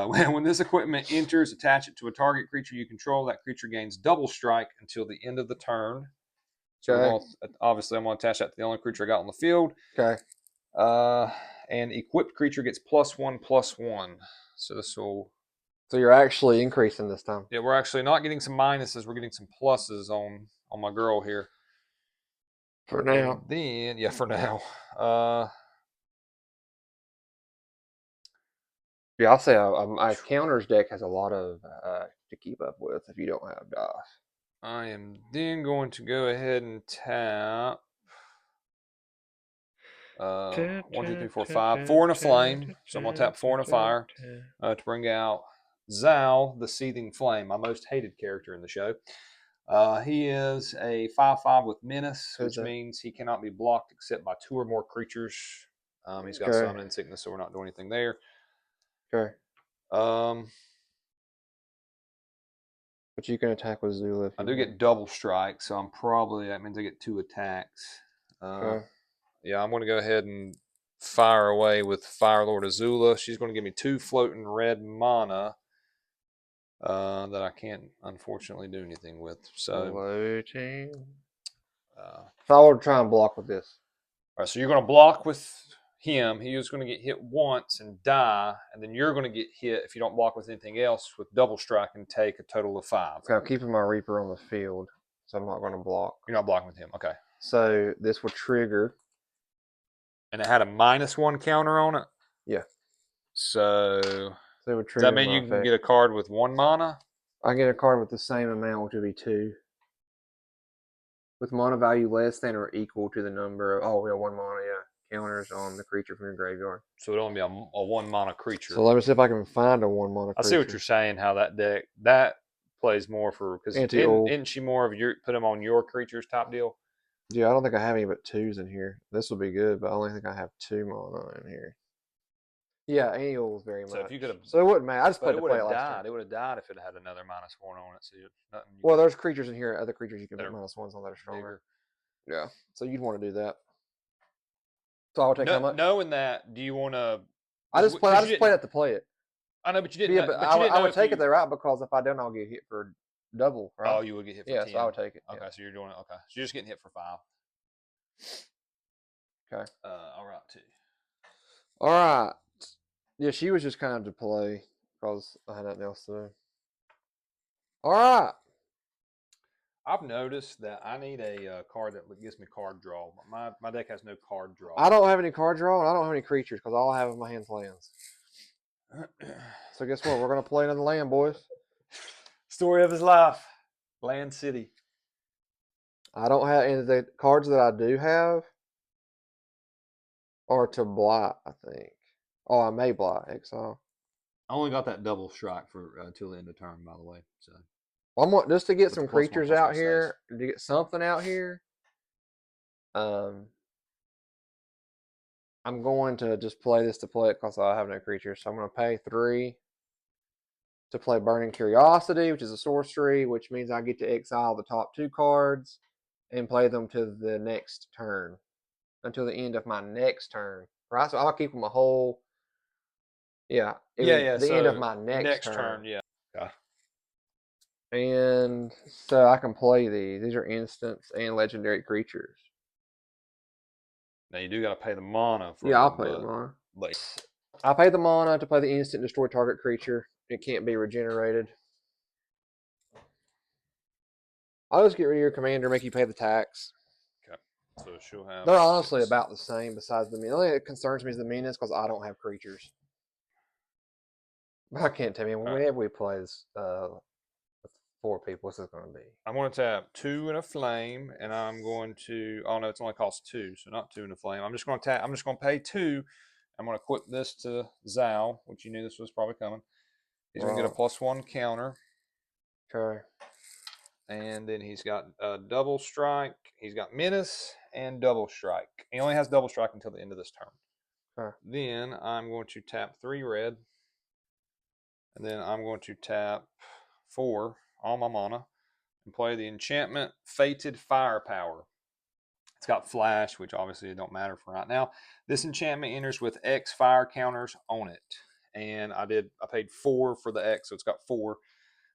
when this equipment enters, attach it to a target creature you control. That creature gains double strike until the end of the turn. So Okay. obviously, I'm going to attach that to the only creature I got on the field. Okay. And equipped creature gets +1/+1. So this will. So you're actually increasing this time. Yeah, we're actually not getting some minuses. We're getting some pluses on my girl here. For now. And then, yeah, for now. Yeah, I'll say my counters deck has a lot of to keep up with if you don't have dice. I am then going to go ahead and tap 1, 2, 3, 4, 5, 4 and a flame. So I'm gonna tap 4 and a fire to bring out Zal, the Seething Flame, my most hated character in the show. He is a 5/5 with menace, which means he cannot be blocked except by 2 or more creatures. He's got summoning sickness, so we're not doing anything there. Okay. But you can attack with Zula. I do get double strike, so that means I get 2 attacks. Okay. Yeah, I'm going to go ahead and fire away with Fire Lord Azula. She's going to give me 2 floating red mana that I can't unfortunately do anything with. So, floating. So I will try and block with this. All right, so you're going to block with him. He is going to get hit once and die, and then you're going to get hit if you don't block with anything else with double strike and take a total of 5. Okay, I'm keeping my Reaper on the field, so I'm not going to block. You're not blocking with him, okay? So this will trigger. And it had a -1 counter on it. Yeah. So it would trigger. Does that mean you can get a card with 1 mana? I get a card with the same amount, which would be 2. With mana value less than or equal to the number of 1 mana, counters on the creature from your graveyard. So it'll only be a 1 mana creature. So let me see if I can find a 1 mana creature. I see what you're saying, how that deck that plays more for because isn't she more of your put them on your creatures type deal? Yeah, I don't think I have any but 2s in here. This will be good, but I only think I have 2 mana in here. Yeah, Annuals very much. So if you could have, so it wouldn't matter. I just played it to would play have it last died. time. It would have died if it had another -1 on it. So nothing. Well, there's creatures in here, other creatures you can put -1s on that are stronger. Bigger. Yeah, so you'd want to do that. So I would take how much? Knowing that, do you want to? I just played it to play it. I know, but you didn't Yeah, know. but But you didn't I know would if take it you. though, right? Because if I don't, I'll get hit for double, right? Oh, you would get hit for Yeah, so I 10. would take it. Yeah. Okay, so you're doing it. Okay, so you're just getting hit for 5. Okay. All right, 2. All right. Yeah, she was just kind of to play because I had nothing else to do. All right. I've noticed that I need a card that gives me card draw. My deck has no card draw. I don't have any card draw and I don't have any creatures because all I have in my hand's lands. So guess what? We're gonna play another land, boys. Story of his life, Land City. I don't have any of the cards that I do have are to blight, I think. Oh, I may blight exile. I only got that double strike for until the end of turn, by the way. So I'm just to get with the some +1 creatures +1 out stays. here, to get something out here. I'm going to just play this to play it because I have no creatures. So I'm going to pay 3 to play Burning Curiosity, which is a sorcery, which means I get to exile the top 2 cards and play them to the next turn until the end of my next turn. Right, so I'll keep them a whole. Yeah, Yeah. the end of So my next next turn, turn, yeah. Okay. and so I can play these. These are instants and legendary creatures. Now you do got to pay the mana for Yeah, I'll them, pay the mana. but I pay the mana to play the instant destroy target creature. It can't be regenerated. I'll just get rid of your commander, make you pay the tax. okay. So she'll have They're honestly 6. about the same. Besides the only thing that concerns me is the meanness because I don't have creatures. I can't tell you Okay. whenever we play this with 4 people, what's this going to be? I'm going to tap 2 in a flame, and I'm going to. Oh no, it's only cost 2, so not 2 in a flame. I'm just going to tap. I'm just going to pay 2. I'm going to equip this to Zal, which you knew this was probably coming. He's going to get a Right. +1 counter, Okay. and then he's got double strike. He's got menace and double strike. He only has double strike until the end of this turn. Okay. Then I'm going to tap 3 red, and then I'm going to tap 4 all my mana and play the enchantment Fated Firepower. It's got flash, which obviously don't matter for right now. This enchantment enters with X fire counters on it. And I paid 4 for the X, so it's got 4.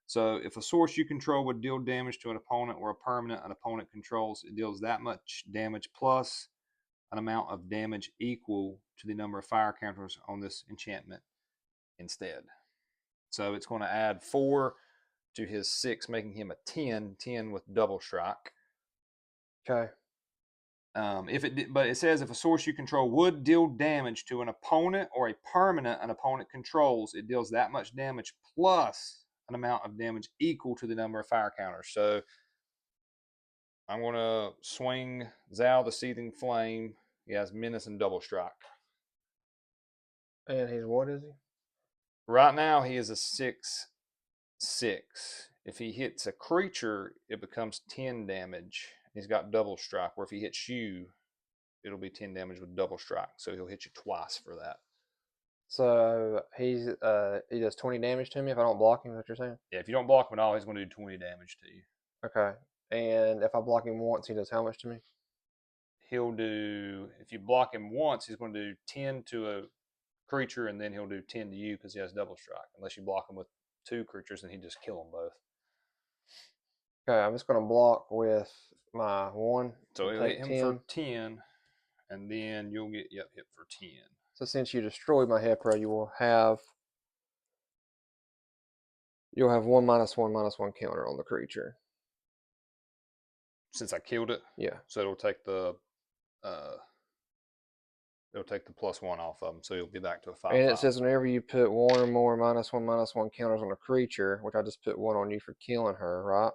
So if a source you control would deal damage to an opponent or a permanent an opponent controls, it deals that much damage plus an amount of damage equal to the number of fire counters on this enchantment instead. So it's going to add 4 to his 6, making him a 10 with double strike. Okay. But it says if a source you control would deal damage to an opponent or a permanent an opponent controls, it deals that much damage plus an amount of damage equal to the number of fire counters. So I'm going to swing Zal the Seething Flame. He has menace and double strike. And he's what is he? Right now he is a 6/6. If he hits a creature, it becomes 10 damage. He's got double strike. Where if he hits you, it'll be 10 damage with double strike. So he'll hit you twice for that. So he does 20 damage to me if I don't block him. Is what you're saying? Yeah, if you don't block him at all, he's going to do 20 damage to you. Okay. And if I block him once, he does how much to me? He'll do, if you block him once, he's going to do 10 to a creature, and then he'll do 10 to you because he has double strike. Unless you block him with 2 creatures, and he just kill them both. Okay, I'm just going to block with my 1. So he'll hit take him 10. for 10, and then you'll get hit for 10. So since you destroyed my Hepra, you'll have 1 -1 counter on the creature. Since I killed it, Yeah. so it'll take the +1 off of him, so you'll be back to a 5/5. And it says whenever you put 1 or more -1 counters on a creature, which I just put 1 on you for killing her, right?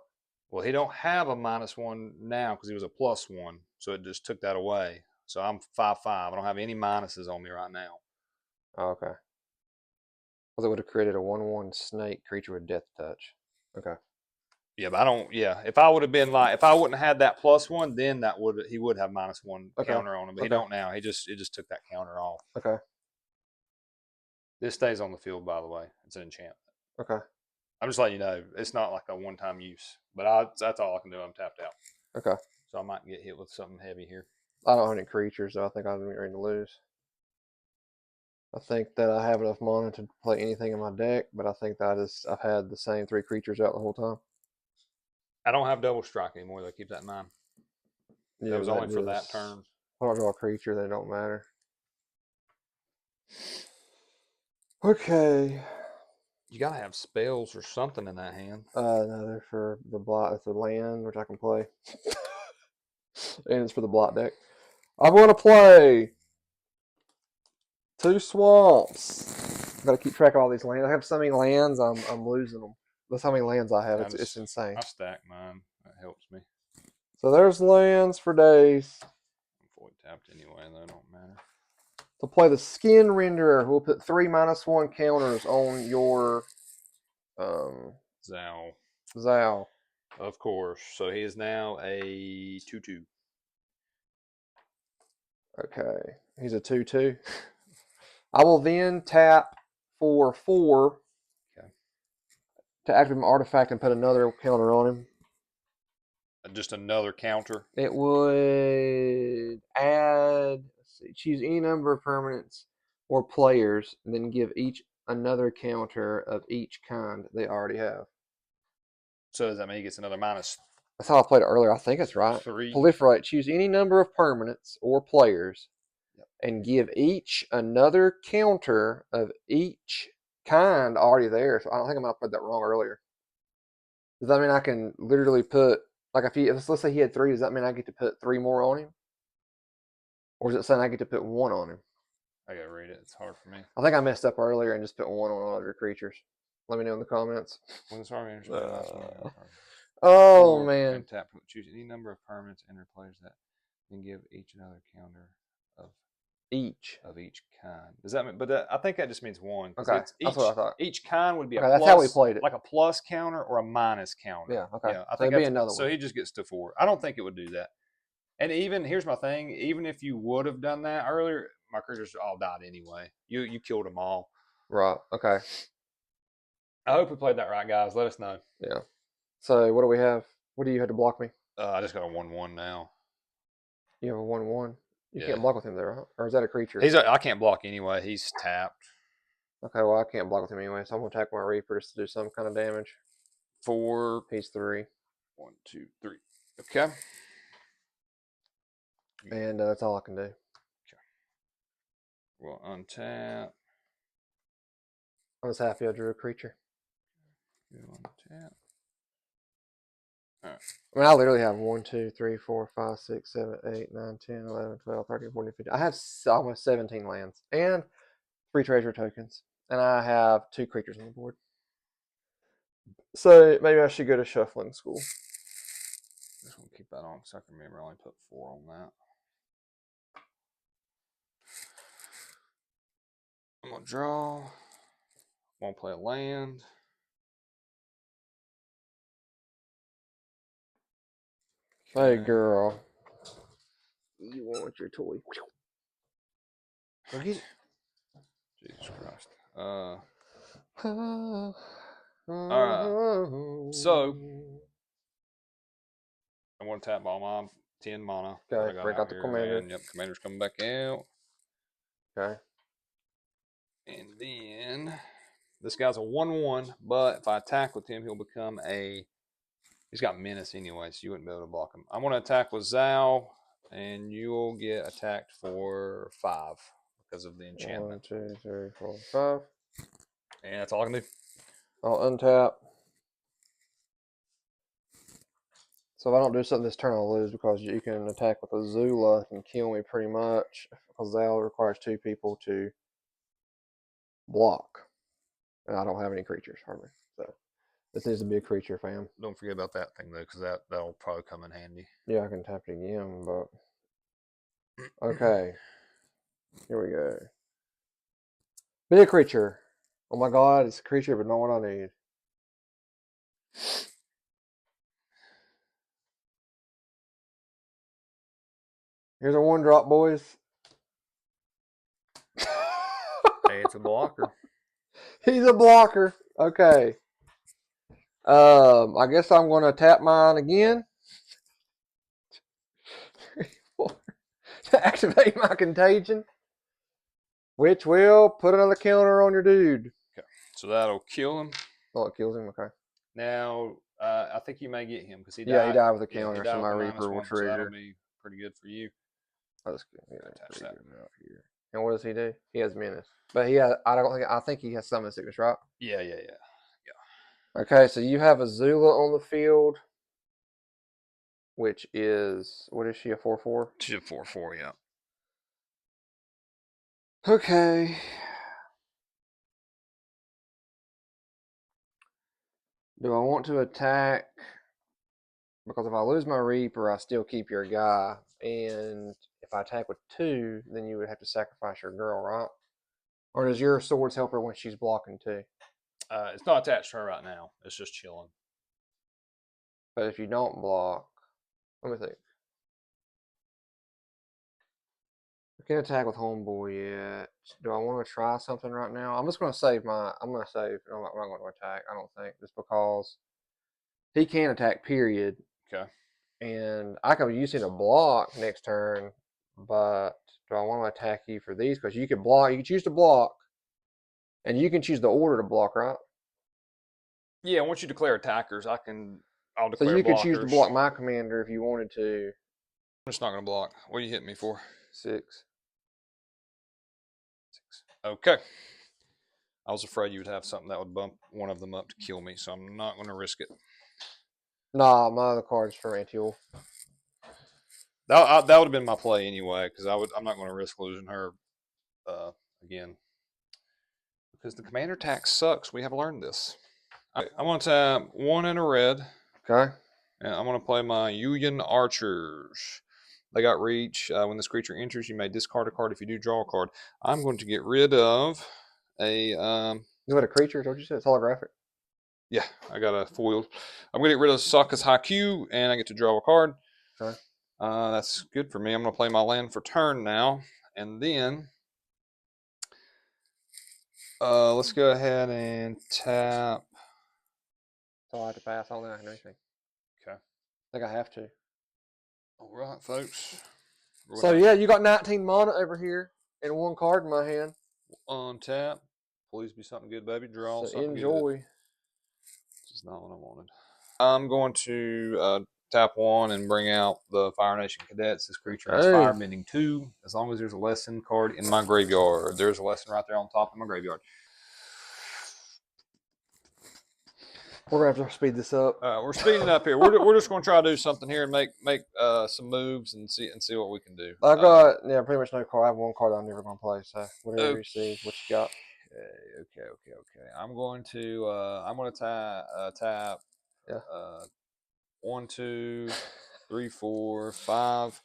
Well, he don't have a -1 now because he was a +1, so it just took that away. So I'm 5/5. I don't have any minuses on me right now. Oh, okay. Because it would have created a 1/1 snake creature with death touch. Okay. Yeah, but I don't. Yeah, if I would have been like, if I wouldn't have had that +1, then he would have -1 Okay. counter on him. But he Okay. don't now. It just took that counter off. Okay. This stays on the field, by the way. It's an enchantment. Okay. I'm just letting you know. It's not like a one-time use. But that's all I can do. I'm tapped out. Okay. So I might get hit with something heavy here. I don't have any creatures, so I think I'm ready to lose. I think that I have enough mana to play anything in my deck, but I think that I've had the same 3 creatures out the whole time. I don't have double strike anymore, though. Keep that in mind. That Yeah, was but only that for that just turn. if I don't draw a creature, they don't matter. Okay. You gotta have spells or something in that hand. No, they're for the blot. It's a land which I can play, and it's for the blot deck. I'm gonna play 2 swamps. Got to keep track of all these lands. I have so many lands, I'm losing them. That's how many lands I have. It's insane. I stack mine. That helps me. So there's lands for days. I'm fully tapped anyway, though. It don't matter. To play the Skin Renderer, we'll put 3 -1 counters on your Zal. Zal. Of course. So he is now a 2/2. Okay, he's a 2/2. I will then tap for 4 Okay. to activate my artifact and put another counter on him. Just another counter. It would add, let's see, choose any number of permanents or players, and then give each another counter of each kind they already have. So does that mean he gets another -3? That's how I played it earlier. I think it's right. Proliferate. Choose any number of permanents or players, Yep. and give each another counter of each kind already there. So I don't think I might have put that wrong earlier. Does that mean I can literally put, like, if let's say he had 3, does that mean I get to put 3 more on him? Or is it saying I get to put 1 on him? I gotta read it. It's hard for me. I think I messed up earlier and just put 1 on all of your creatures. Let me know in the comments. When the sorry Oh, man. And tap. Choose any number of permanents and players that can give each another counter of Each. kind. Does that mean? But I think that just means 1. Okay, that's what I thought. Each kind would be Okay, a that's plus, how we played it. like a plus counter or a minus counter. Yeah, okay. Yeah, I So think it'd be another so one. he just gets to 4. I don't think it would do that. And even here's my thing: even if you would have done that earlier, my creatures all died anyway. You killed them all. Right, okay. I hope we played that right, guys. Let us know. Yeah. So what do we have? What do you have to block me? I just got a 1/1 now. You have a 1/1. You Yeah. can't block with him there, huh? Or is that a creature? I can't block anyway. He's tapped. Okay, well I can't block with him anyway, so I'm gonna attack my Reapers to do some kind of damage. 4. He's 3. 1, 2, 3. Okay. And that's all I can do. Okay. We'll untap. I was happy I drew a creature. Untap. All right. I mean, I literally have 1, 2, 3, 4, 5, 6, 7, 8, 9, 10, 11, 12, 13, 14, 15. I have almost 17 lands and 3 treasure tokens, and I have 2 creatures on the board. So maybe I should go to shuffling school. Just want to keep that on because I can remember I only put 4 on that. I'm gonna draw. Won't play a land. Okay. Hey girl, you want your toy? Jesus Christ. All right. So I want to tap all my 10 mana. Okay, break out the commander. And, yep, commander's coming back out. Okay. And then this guy's a 1/1, but if I attack with him, he'll become a. He's got menace anyway, so you wouldn't be able to block him. I'm going to attack with Zal, and you'll get attacked for 5 because of the enchantment. 1, 2, 3, 4, 5. And that's all I can do. I'll untap. So if I don't do something this turn, I'll lose because you can attack with a Zula and kill me pretty much. Because Zal requires 2 people to block. And I don't have any creatures, hardly. So this needs to be a creature, fam. Don't forget about that thing, though, because that'll probably come in handy. Yeah, I can tap it again, but... Okay. Here we go. Be a creature. Oh my god, it's a creature, but not what I need. Here's a 1-drop, boys. Hey, it's a blocker. He's a blocker. Okay. I guess I'm going to tap mine again. To activate my contagion. Which will put another counter on your dude. Okay, so that'll kill him. Oh, it kills him. Okay. Now, I think you may get him because he Yeah, he died. died with a Yeah, he counter, so died with my the Reaper will -1, so that'll trigger. be pretty good for you. Let's get Attach that. Reaper out here. And what does he do? He has menace, but he has. I think he has summon sickness, right? Yeah, yeah, yeah. Okay, so you have a Zula on the field, which is what is she, a 4/4? She's a 4/4. Yeah. Okay. Do I want to attack? Because if I lose my Reaper, I still keep your guy. And if I attack with 2, then you would have to sacrifice your girl, right? Or does your swords help her when she's blocking too? It's not attached to her right now. It's just chilling. But if you don't block, let me think. I can't attack with homeboy yet. Do I want to try something right now? I'm just going to save my. I'm going to save. I'm not going to attack. I don't think just because he can attack. Period. Okay. And I could use him to block next turn, but do I want to attack you for these? Because you can block. You can choose to block, and you can choose the order to block, right? Yeah, once you declare attackers, I'll So declare you could choose to blockers. block my commander if you wanted to. I'm just not going to block. What are you hitting me for? 6. 6. Okay. I was afraid you would have something that would bump one of them up to kill me, so I'm not going to risk it. Nah, my other card's from Antiul. That would have been my play anyway, because I'm not going to risk losing her again. Because the commander tax sucks. We have learned this. I'm going to tap 1 in a red. Okay. And I'm going to play my Yuyan Archers. They got reach. When this creature enters, you may discard a card. If you do, draw a card. I'm going to get rid of a. Is that a creature? What you said? It's holographic. Yeah, I got a foiled. I'm going to get rid of Sokka's Haiku, and I get to draw a card. Okay. That's good for me. I'm going to play my land for turn now. And then let's go ahead and tap. So I have to pass. I don't think I can do anything. Okay. I think I have to. All right, folks. So yeah, you got 19 mana over here and 1 card in my hand. Untap. Please be something good, baby. Draw So something good. enjoy. This is not what I wanted. I'm going to tap 1 and bring out the Fire Nation Cadets. This creature has Hey. Firebending 2. As long as there's a lesson card in my graveyard. There's a lesson right there on top of my graveyard. We're gonna have to speed this up. We're speeding up here. We're just going to try to do something here and make some moves and see what we can do. I got pretty much no card. I have 1 card I'm never gonna play. So whatever Okay. you see, what you got. Okay. I'm going to tap. Yeah. 1, 2, 3, 4, 5,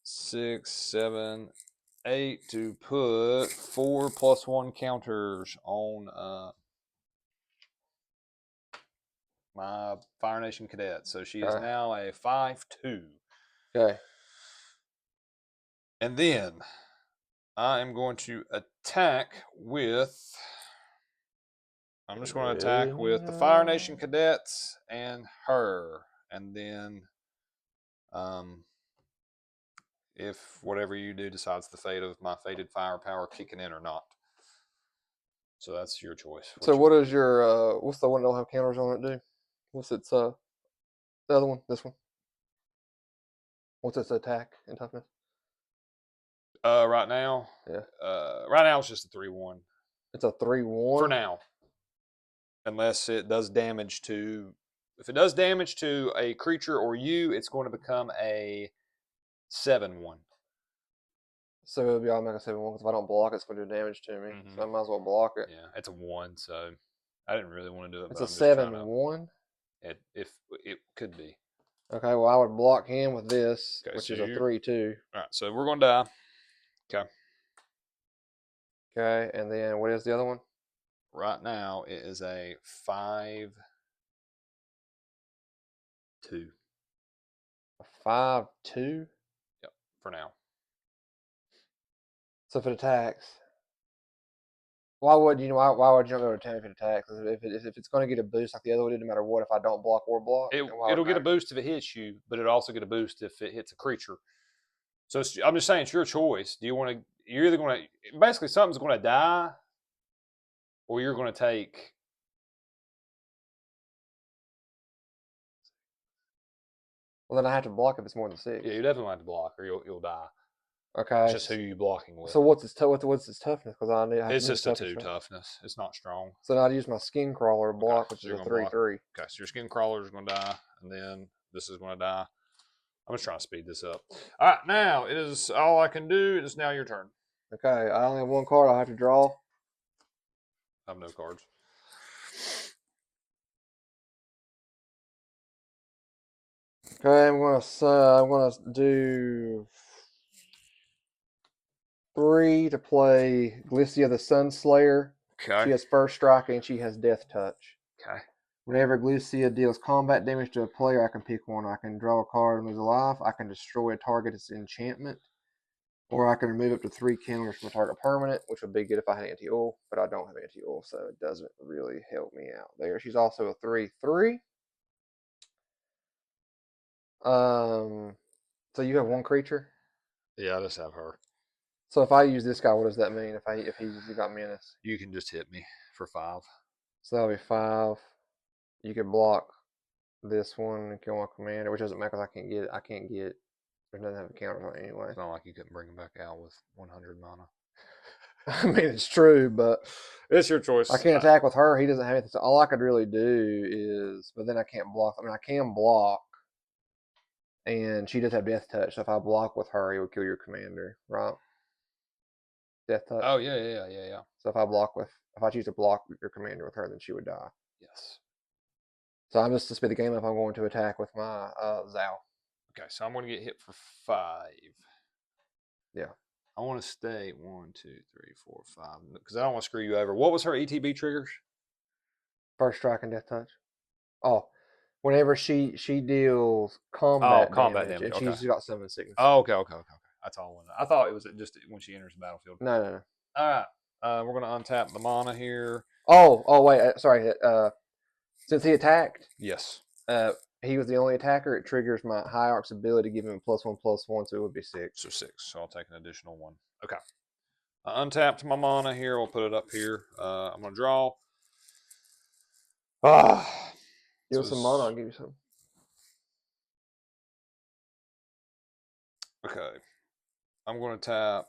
6, 7, 8 to put 4+1 counters on my Fire Nation Cadet. So she is now a 5/2. Okay. And then I am going to attack with. I'm just going to attack with the Fire Nation Cadets and her. And then if whatever you do decides the fate of my fated firepower kicking in or not. So that's your choice. So what is your what's the one that'll have counters on it do? What's its the other one? This one? What's its attack and toughness? Right now? Yeah. Right now it's just a 3/1. It's a 3/1? For now. Unless it does damage to if it does damage to a creature or you, it's going to become a 7/1. So it'll be automatic 7/1 because if I don't block, it's going to do damage to me. So I might as well block it. Yeah, it's a 1, so I didn't really want to do it. It's but a I'm just trying 7/1. If it could be. Okay, well I would block him with this, Okay, which so is a 3/2. All right, so we're going to die. Okay. Okay, and then what is the other one? Right now it is a 5/2. A 5/2. Yep, for now. So if it attacks, why would you why would you not go to 10 if it attacks? If it's going to get a boost like the other one did, no matter what, if I don't block or block, It'll get a boost if it hits you, but it'll also get a boost if it hits a creature. So I'm just saying, it's your choice. Do you want to? You're either going to basically something's going to die, or you're going to take. Well, then I have to block if it's more than 6. Yeah, you definitely have to block, or you'll die. It's Okay. just who you blocking with. So what's its toughness? Because I have It's to know just its a toughness. 2 Right? toughness. It's not strong. So now I'd use my skin crawler Okay, block, which so is you're a gonna 3/3. Okay, so your skin crawler is gonna die, and then this is gonna die. I'm just trying to speed this up. All right, now it is all I can do. It is now your turn. Okay, I only have one card. I have to draw. I have no cards. Okay, I'm gonna do 3 to play Glycia the Sunslayer. She Okay. has first strike and she has death touch. Okay. Whenever Glycia deals combat damage to a player, I can pick one. I can draw a card and lose a life. I can destroy a target's enchantment. Or I can remove up to 3 counters from a target permanent, which would be good if I had anti-ult, but I don't have anti-ult, so it doesn't really help me out there. She's also a 3/3. So you have one creature. Yeah, I just have her. So if I use this guy, what does that mean? If he's got menace, You can just hit me for 5. so that'll be 5. You could block this one and kill my commander, which doesn't matter because I can't get. There's nothing to have a counter on it anyway. It's not like you couldn't bring him back out with 100 mana. I mean, it's true, but It's your choice. I can't attack with her. He doesn't have anything. So all I could really do is, but then I can't block. I mean, I can block, and she does have death touch. So if I block with her, he would kill your commander, right? Death touch. Oh yeah. So if I choose to block your commander with her, then she would die. Yes. So I'm just to speed the game up. I'm going to attack with my Zao. Okay, so I'm going to get hit for 5. Yeah. I want to stay 1, 2, 3, 4, 5 because I don't want to screw you over. What was her ETB triggers? First strike and death touch. Oh, whenever she deals Oh, combat combat damage, damage. and Okay. she's got summon sickness. Oh, okay. That's all I wanted. I thought it was just when she enters the battlefield. No. All right. We're going to untap the mana here. Oh wait, sorry. Since he attacked, Yes. he was the only attacker. It triggers my Hierarch's ability to give him +1/+1, so it would be 6. So 6. So I'll take an additional 1. Okay. I untapped my mana here. We'll put it up here. I'm going to draw. Give us some mana. I'll give you some. Okay. I'm going to tap.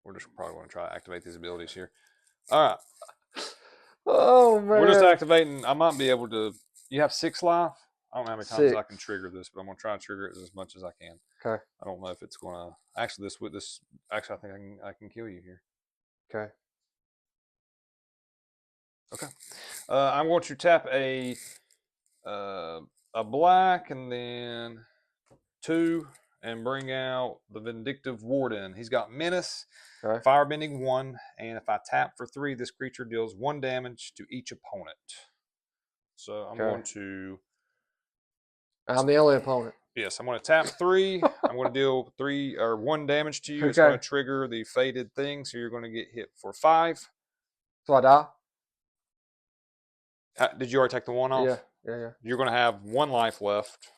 We're just probably going to try to activate these abilities here. All right. Oh man. We're just activating. I might be able to. You have 6 life. I don't know how many times I can trigger this, but I'm going to try to trigger it as much as I can. Okay. I don't know if it's going to. Actually, this. Actually, I think I can kill you here. Okay. Okay. I'm going to tap a black and then 2 and bring out the Vindictive Warden. He's got Menace, Okay. Firebending 1, and if I tap for 3, this creature deals 1 damage to each opponent. So I'm going to. I'm the only opponent. Yes, I'm going to tap 3. I'm going to deal 3 or 1 damage to you. It's Okay. going to trigger the Fated thing, so you're going to get hit for 5. So I die? Did you already take the 1 off? Yeah. You're going to have 1 life left.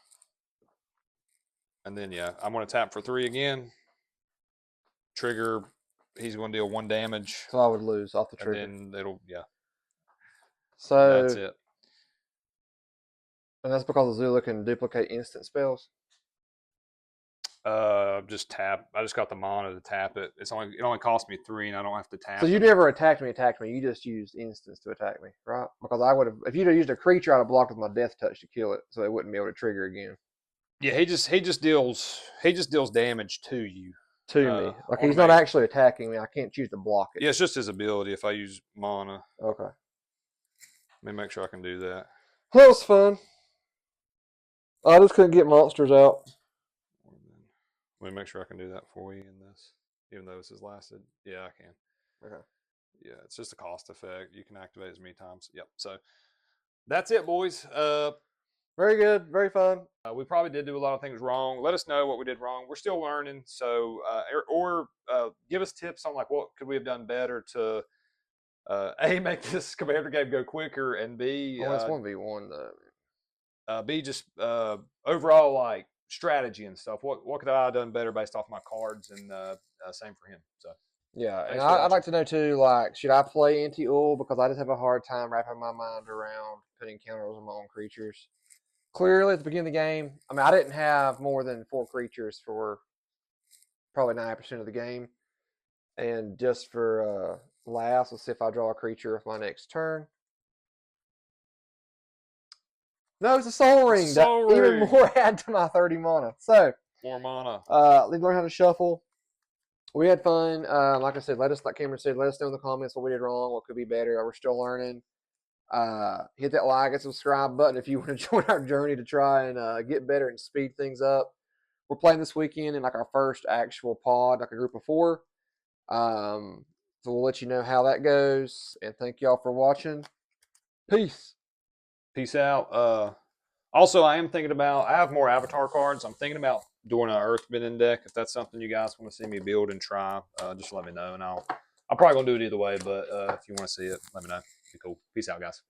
And then, yeah, I'm going to tap for 3 again. Trigger, he's going to deal 1 damage. So I would lose off the trigger. And then it'll, yeah. So that's it. And that's because Azula can duplicate instant spells? Just tap. I just got the mana to tap it. It only cost me 3, and I don't have to tap. So you never attacked me. You just used instants to attack me, right? Because I would have, if you'd have used a creature, I'd have blocked with my death touch to kill it, so it wouldn't be able to trigger again. Yeah, he just deals damage to you. To me, like he's not actually attacking me. I can't choose to block it. Yeah, it's just his ability. If I use mana. Okay. Let me make sure I can do that. That was fun. I just couldn't get monsters out. Let me make sure I can do that for you in this, even though this has lasted. Yeah, I can. Okay. Yeah, it's just a cost effect. You can activate as many times. Yep. So that's it, boys. Very good. Very fun. We probably did do a lot of things wrong. Let us know what we did wrong. We're still learning. So, or give us tips on like what could we have done better to A, make this commander game go quicker, and B, it's 1v1 though. B, just overall like strategy and stuff. What could I have done better based off my cards, and same for him. So Yeah, and thanks for I'd watching. like to know too, like, should I play anti-ul? Because I just have a hard time wrapping my mind around putting counters on my own creatures. Clearly, at the beginning of the game, I mean, I didn't have more than 4 creatures for probably 90% of the game. And just for laughs, let's see if I draw a creature with my next turn. No, it's a Soul It's a Ring. That Soul even Ring. more add to my 30 mana. So, More mana. learn how to shuffle. We had fun. Like I said, like Cameron said, let us know in the comments what we did wrong, what could be better. We're still learning. Hit that like and subscribe button if you want to join our journey to try and get better and speed things up. We're playing this weekend in like our first actual pod, like a group of 4. So we'll let you know how that goes. And thank y'all for watching. Peace. Peace out. Also, I am thinking about. I have more avatar cards. I'm thinking about doing an Earthbending deck. If that's something you guys want to see me build and try, just let me know, and I'll probably gonna do it either way. But if you want to see it, let me know. Be cool. Peace out, guys.